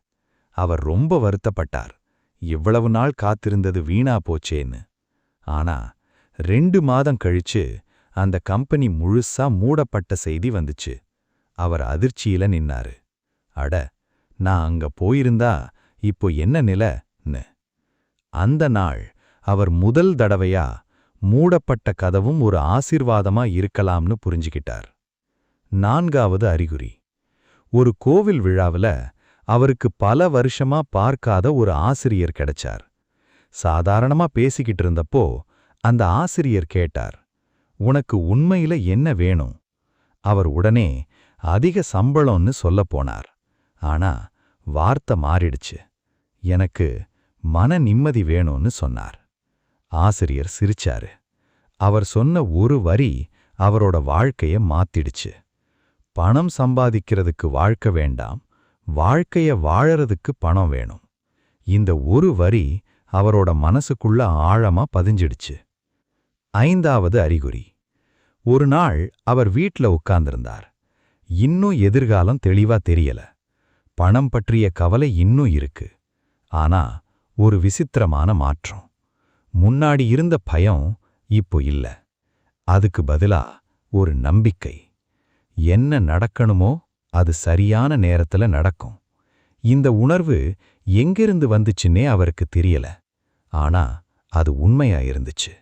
அவர் ரொம்ப வருத்தப்பட்டார். இவ்வளவு நாள் காத்திருந்தது வீணா போச்சேன்னு. ஆனா 2 மாதம் கழிச்சு அந்த கம்பெனி முழுசா மூடப்பட்ட செய்தி வந்துச்சு. அவர் அதிர்ச்சியில நின்னாரு. அட, நான் அங்க போயிருந்தா இப்போ என்ன நிலைன்னு. அந்த நாள் அவர் முதல் தடவையா மூடப்பட்ட கதவும் ஒரு ஆசீர்வாதமா இருக்கலாம்னு புரிஞ்சுக்கிட்டார். நான்காவது அறிகுறி. ஒரு கோவில் விழாவுல அவருக்கு பல வருஷமா பார்க்காத ஒரு ஆசிரியர் கிடைச்சார். சாதாரணமா பேசிக்கிட்டு இருந்தப்போ அந்த ஆசிரியர் கேட்டார், உனக்கு உண்மையில என்ன வேணும்? அவர் உடனே அதிக சம்பளம்னு சொல்லப் போனார். ஆனா வார்த்தை மாறிடுச்சு. எனக்கு மன நிம்மதி வேணும்னு சொன்னார். ஆசிரியர் சிரிச்சாரு. அவர் சொன்ன ஒரு வரி அவரோட வாழ்க்கைய மாத்திடுச்சு. பணம் சம்பாதிக்கிறதுக்கு வாழ்க்கை வேண்டாம், வாழ்க்கைய வாழறதுக்கு பணம் வேணும். இந்த ஒரு வரி அவரோட மனசுக்குள்ள ஆழமா பதிஞ்சிடுச்சு. ஐந்தாவது அறிகுறி. ஒரு நாள் அவர் வீட்ல உட்கார்ந்திருந்தார். இன்னும் எதிர்காலம் தெளிவா தெரியல. பணம் பற்றிய கவலை இன்னும் இருக்கு. ஆனா ஒரு விசித்திரமான மாற்றம். முன்னாடி இருந்த பயம் இப்போ இல்ல. அதுக்கு பதிலா ஒரு நம்பிக்கை. என்ன நடக்கணுமோ அது சரியான நேரத்துல நடக்கும். இந்த உணர்வு எங்கிருந்து வந்துச்சுன்னே அவருக்கு தெரியல. ஆனா அது உண்மையா இருந்துச்சு.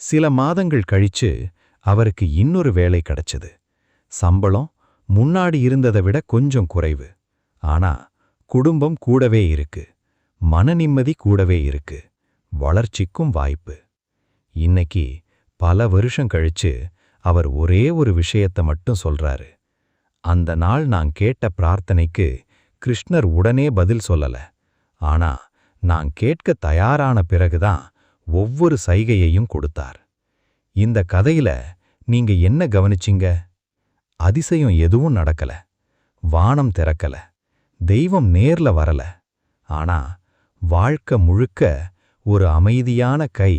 சில மாதங்கள் கழிச்சு அவருக்கு இன்னொரு வேலை கிடைச்சது. சம்பளம் முன்னாடி இருந்ததை விட கொஞ்சம் குறைவு. ஆனா குடும்பம் கூடவே இருக்கு, மன நிம்மதி கூடவே இருக்கு, வளர்ச்சிக்கும் வாய்ப்பு. இன்னைக்கு பல வருஷம் கழிச்சு அவர் ஒரே ஒரு விஷயத்தை மட்டும் சொல்றாரு. அந்த நாள் நான் கேட்ட பிரார்த்தனைக்கு கிருஷ்ணர் உடனே பதில் சொல்லல. ஆனா நான் கேட்க தயாரான பிறகுதான் ஒவ்வொரு சைகையையும் கொடுத்தார். இந்த கதையில நீங்க என்ன கவனிச்சிங்க? அதிசயம் எதுவும் நடக்கல, வானம் திறக்கல, தெய்வம் நேர்ல வரல. ஆனா வாழ்க்கை முழுக்க ஒரு அமைதியான கை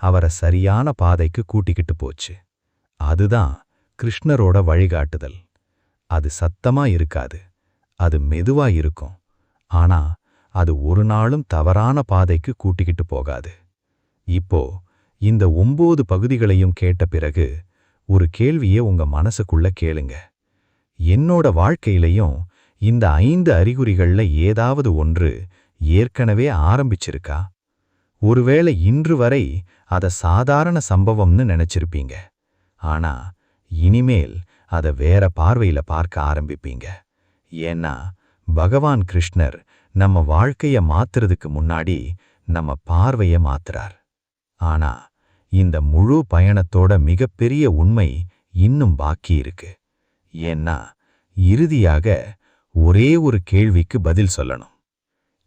அவரை சரியான பாதைக்கு கூட்டிக்கிட்டு போச்சு. அதுதான் கிருஷ்ணரோட வழிகாட்டுதல். அது சத்தமா இருக்காது, அது மெதுவா இருக்கும். ஆனா அது ஒரு நாளும் தவறான பாதைக்கு கூட்டிக்கிட்டு போகாது. இப்போ இந்த 9 பகுதிகளையும் கேட்ட பிறகு ஒரு கேள்வியை உங்க மனசுக்குள்ள கேளுங்க. என்னோட வாழ்க்கையிலையும் இந்த 5 அறிகுறிகள்ல ஏதாவது ஒன்று ஏற்கனவே ஆரம்பிச்சிருக்கா? ஒருவேளை இன்று வரை அத சாதாரண சம்பவம்னு நினைச்சிருப்பீங்க. ஆனா இனிமேல் அத வேற பார்வையில பார்க்க ஆரம்பிப்பீங்க. ஏன்னா பகவான் கிருஷ்ணர் நம்ம வாழ்க்கைய மாத்துறதுக்கு முன்னாடி நம்ம பார்வைய மாத்துறார். ஆனா இந்த முழு பயணத்தோட மிகப்பெரிய உண்மை இன்னும் பாக்கி இருக்கு. ஏன்னா இறுதியாக ஒரே ஒரு கேள்விக்கு பதில் சொல்லணும்.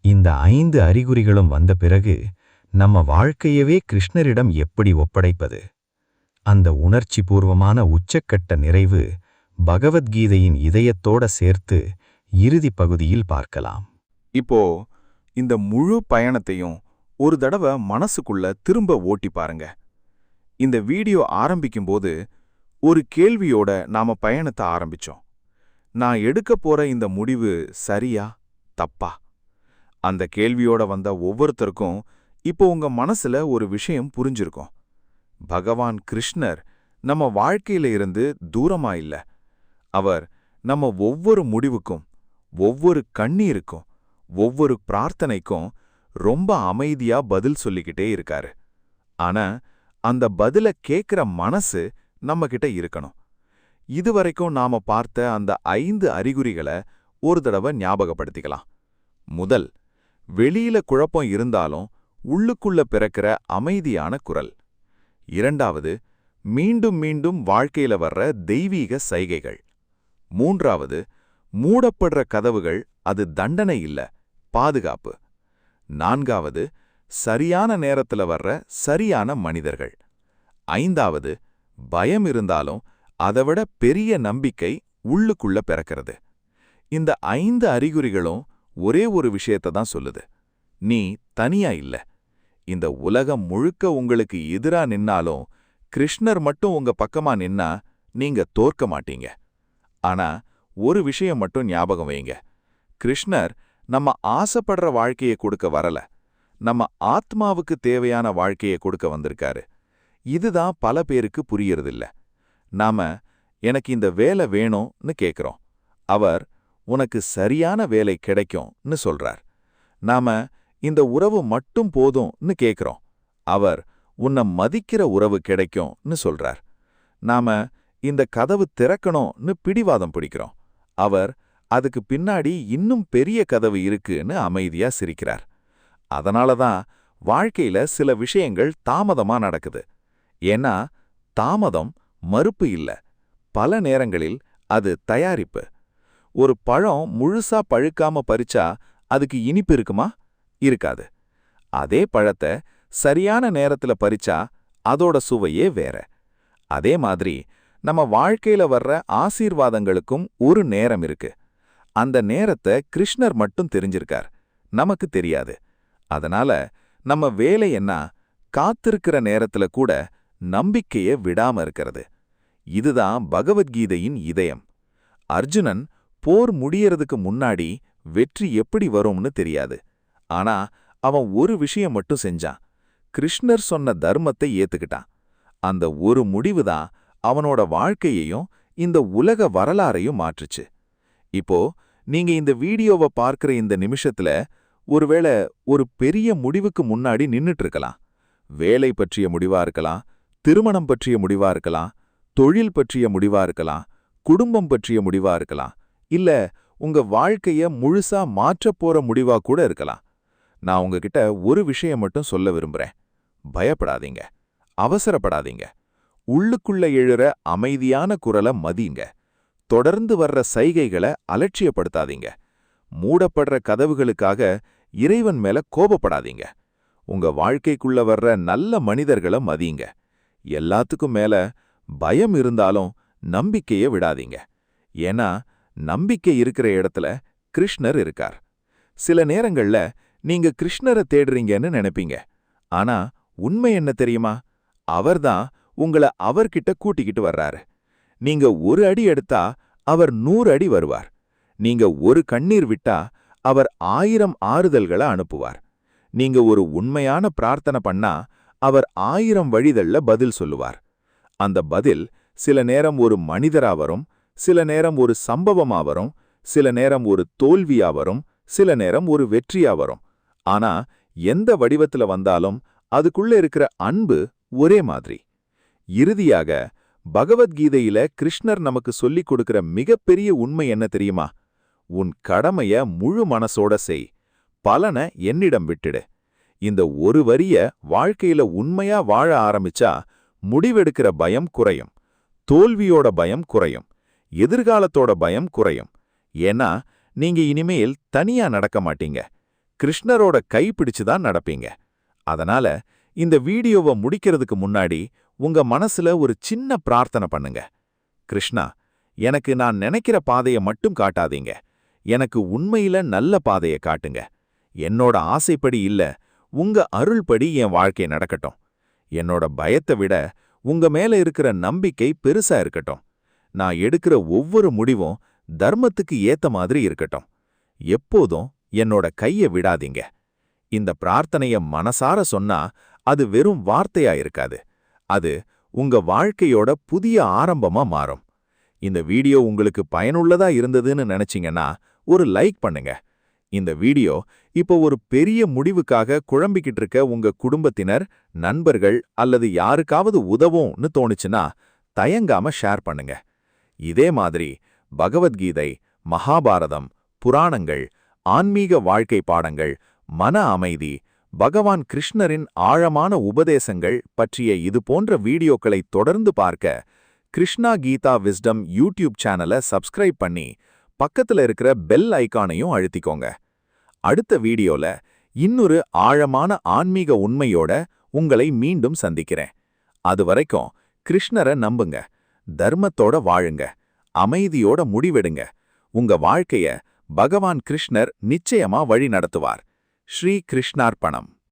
இந்த 5 அறிகுறிகளும் வந்த பிறகு நம்ம வாழ்க்கையவே கிருஷ்ணரிடம் எப்படி ஒப்படைப்பது? அந்த உணர்ச்சிபூர்வமான உச்சக்கட்ட நிறைவு பகவத்கீதையின் இதயத்தோட சேர்த்து இறுதி பகுதியில் பார்க்கலாம். இப்போ இந்த முழு பயணத்தையும் ஒரு தடவை மனசுக்குள்ள திரும்ப ஓட்டி பாருங்க. இந்த வீடியோ ஆரம்பிக்கும்போது ஒரு கேள்வியோட நாம பயணத்தை ஆரம்பிச்சோம். நான் எடுக்கப் போற இந்த முடிவு சரியா தப்பா? அந்த கேள்வியோட வந்த ஒவ்வொருத்தருக்கும் இப்போ உங்க மனசுல ஒரு விஷயம் புரிஞ்சிருக்கும். பகவான் கிருஷ்ணர் நம்ம வாழ்க்கையில இருந்து தூரமா இல்ல. அவர் நம்ம ஒவ்வொரு முடிவுக்கும், ஒவ்வொரு கண்ணீருக்கும், ஒவ்வொரு பிரார்த்தனைக்கும் ரொம்ப அமைதியா பதில் சொல்லிக்கிட்டே இருக்காரு. ஆனா அந்த பதில கேக்குற மனசு நம்ம கிட்ட இருக்கணும். இதுவரைக்கும் நாம பார்த்த அந்த 5 அறிகுறிகளை ஒரு தடவை ஞாபகப்படுத்திக்கலாம். முதல், வெளியில குழப்பம் இருந்தாலும் உள்ளுக்குள்ள பிறக்கிற அமைதியான குரல். இரண்டாவது, மீண்டும் மீண்டும் வாழ்க்கையில வர்ற தெய்வீக சைகைகள். மூன்றாவது, மூடப்படுற கதவுகள் அது தண்டனை இல்ல, பாதுகாப்பு. நான்காவது, சரியான நேரத்துல வர்ற சரியான மனிதர்கள். ஐந்தாவது, பயம் இருந்தாலும் அதைவிட பெரிய நம்பிக்கை உள்ளுக்குள்ள பிறக்கிறது. இந்த 5 அறிகுறிகளும் ஒரே ஒரு விஷயத்தை தான் சொல்லுது. நீ தனியா இல்ல. இந்த உலகம் முழுக்க உங்களுக்கு எதிரா நின்னாலும் கிருஷ்ணர் மட்டும் உங்க பக்கமா நின்னா நீங்க தோற்க மாட்டீங்க. ஆனா ஒரு விஷயம் மட்டும் ஞாபகம் வைங்க. கிருஷ்ணர் நம்ம ஆசைப்படுற வாழ்க்கையை கொடுக்க வரல, நம்ம ஆத்மாவுக்கு தேவையான வாழ்க்கையை கொடுக்க வந்திருக்காரு. இதுதான் பல பேருக்கு புரியறதில்ல. நாம எனக்கு இந்த வேலை வேணும்னு கேட்கிறோம். அவர் உனக்கு சரியான வேலை கிடைக்கும்னு சொல்றார். நாம இந்த உறவு மட்டும் போதும்னு கேட்கிறோம். அவர் உன்னை மதிக்கிற உறவு கிடைக்கும்னு சொல்றார். நாம இந்த கதவு திறக்கணும்னு பிடிவாதம் பிடிக்கிறோம். அவர் அதுக்கு பின்னாடி இன்னும் பெரிய கதவு இருக்குன்னு அமைதியா சிரிக்கிறார். அதனால தான் வாழ்க்கையில சில விஷயங்கள் தாமதமா நடக்குது. ஏன்னா தாமதம் மறுப்பு இல்ல, பல நேரங்களில் அது தயாரிப்பு. ஒரு பழம் முழுசா பழுக்காம பறிச்சா அதுக்கு இனிப்பு இருக்குமா? இருக்காது. அதே பழத்தை சரியான நேரத்துல பறிச்சா அதோட சுவையே வேற. அதே மாதிரி நம்ம வாழ்க்கையில வர்ற ஆசீர்வாதங்களுக்கும் ஒரு நேரம் இருக்கு. அந்த நேரத்தை கிருஷ்ணர் மட்டும் தெரிஞ்சிருக்கார், நமக்கு தெரியாது. அதனால நம்ம வேலை என்ன, காத்திருக்கிற நேரத்துல கூட நம்பிக்கைய விடாம இருக்கிறது. இதுதான் பகவத்கீதையின் இதயம். அர்ஜுனன் போர் முடியறதுக்கு முன்னாடி வெற்றி எப்படி வரும்னு தெரியாது. ஆனா அவன் ஒரு விஷயம் மட்டும் செஞ்சான். கிருஷ்ணர் சொன்ன தர்மத்தை ஏத்துக்கிட்டான். அந்த ஒரு முடிவுதான் அவனோட வாழ்க்கையையும் இந்த உலக வரலாறையும் மாற்றுச்சு. இப்போ நீங்க இந்த வீடியோவை பார்க்கிற இந்த நிமிஷத்துல ஒருவேளை ஒரு பெரிய முடிவுக்கு முன்னாடி நின்னுட்டு இருக்கலாம். வேலை பற்றிய முடிவா இருக்கலாம், திருமணம் பற்றிய முடிவா இருக்கலாம், தொழில் பற்றிய முடிவா இருக்கலாம், குடும்பம் பற்றிய முடிவா இருக்கலாம், இல்ல உங்க வாழ்க்கைய முழுசா மாற்றப் போற முடிவா கூட இருக்கலாம். நான் உங்ககிட்ட ஒரு விஷயம் மட்டும் சொல்ல விரும்புறேன். பயப்படாதீங்க, அவசரப்படாதீங்க. உள்ளுக்குள்ள எழுற அமைதியான குரலை மதிங்க. தொடர்ந்து வர்ற சைகைகளை அலட்சியப்படுத்தாதீங்க. மூடப்படுற கதவுகளுக்காக இறைவன் மேல கோபப்படாதீங்க. உங்க வாழ்க்கைக்குள்ள வர்ற நல்ல மனிதர்களை மதிங்க. எல்லாத்துக்கும் மேல பயம் இருந்தாலும் நம்பிக்கையை விடாதீங்க. ஏன்னா நம்பிக்கை இருக்கிற இடத்துல கிருஷ்ணர் இருக்கார். சில நேரங்கள்ல நீங்க கிருஷ்ணரை தேடுறீங்கன்னு நினைப்பீங்க. ஆனா உண்மை என்ன தெரியுமா? அவர்தான் உங்கள அவர்கிட்ட கூட்டிக்கிட்டு வர்றாரு. நீங்க ஒரு அடி எடுத்தா அவர் 100 அடி வருவார். நீங்க ஒரு கண்ணீர் விட்டா அவர் 1000 ஆறுதல்களை அனுப்புவார். நீங்க ஒரு உண்மையான பிரார்த்தனை பண்ணா அவர் 1000 வழிதல்ல பதில் சொல்லுவார். அந்த பதில் சில நேரம் ஒரு மனிதரா வரும், சில நேரம் ஒரு சம்பவமா வரும், சில நேரம் ஒரு தோல்வியா வரும், சில நேரம் ஒரு வெற்றியா வரும். ஆனா எந்த வடிவத்துல வந்தாலும் அதுக்குள்ள இருக்கிற அன்பு ஒரே மாதிரி. இறுதியாக பகவத்கீதையில கிருஷ்ணர் நமக்கு சொல்லிக் கொடுக்கிற மிகப்பெரிய உண்மை என்ன தெரியுமா? உன் கடமைய முழு மனசோட செய், பலனை என்னிடம் விட்டுடு. இந்த ஒரு வரிய வாழ்க்கையில உண்மையா வாழ ஆரம்பிச்சா முடிவெடுக்கிற பயம் குறையும், தோல்வியோட பயம் குறையும், எதிர்காலத்தோட பயம் குறையும். ஏன்னா நீங்க இனிமேல் தனியா நடக்க மாட்டீங்க, கிருஷ்ணரோட கை பிடிச்சுதான் நடப்பீங்க. அதனால இந்த வீடியோவை முடிக்கிறதுக்கு முன்னாடி உங்க மனசுல ஒரு சின்ன பிரார்த்தனை பண்ணுங்க. கிருஷ்ணா, எனக்கு நான் நினைக்கிற பாதையை மட்டும் காட்டாதீங்க, எனக்கு உண்மையில நல்ல பாதையை காட்டுங்க. என்னோட ஆசைப்படி இல்ல, உங்க அருள்படி என் வாழ்க்கை நடக்கட்டும். என்னோட பயத்தை விட உங்க மேல இருக்கிற நம்பிக்கை பெருசா இருக்கட்டும். நான் எடுக்கிற ஒவ்வொரு முடிவும் தர்மத்துக்கு ஏத்த மாதிரி இருக்கட்டும். எப்போதும் என்னோட கையை விடாதீங்க. இந்த பிரார்த்தனைய மனசார சொன்னா அது வெறும் வார்த்தையா இருக்காது, அது உங்க வாழ்க்கையோட புதிய ஆரம்பமா மாறும். இந்த வீடியோ உங்களுக்கு பயனுள்ளதா இருந்ததுன்னு நினைச்சீங்கன்னா ஒரு லைக் பண்ணுங்க. இந்த வீடியோ இப்போ ஒரு பெரிய முடிவுக்காக குழம்பிக்கிட்டு இருக்க உங்க குடும்பத்தினர், நண்பர்கள் அல்லது யாருக்காவது உதவும்னு தோணுச்சுன்னா தயங்காம ஷேர் பண்ணுங்க. இதே மாதிரி பகவத்கீதை, மகாபாரதம், புராணங்கள், ஆன்மீக வாழ்க்கை பாடங்கள், மன அமைதி, பகவான் கிருஷ்ணரின் ஆழமான உபதேசங்கள் பற்றிய இது போன்ற வீடியோக்களை தொடர்ந்து பார்க்க கிருஷ்ணா கீதா விஸ்டம் யூடியூப் சேனலை சப்ஸ்கிரைப் பண்ணி பக்கத்துல இருக்கிற பெல் ஐகானையும் அழுத்திக்கோங்க. அடுத்த வீடியோல இன்னொரு ஆழமான ஆன்மீக உண்மையோட உங்களை மீண்டும் சந்திக்கிறேன். அதுவரைக்கும் கிருஷ்ணரை நம்புங்க, தர்மத்தோட வாழுங்க, அமைதியோட முடிவெடுங்க. உங்க வாழ்க்கைய பகவான் கிருஷ்ணர் நிச்சயமா வழி நடத்துவார். ஸ்ரீ கிருஷ்ணார்ப்பணம்.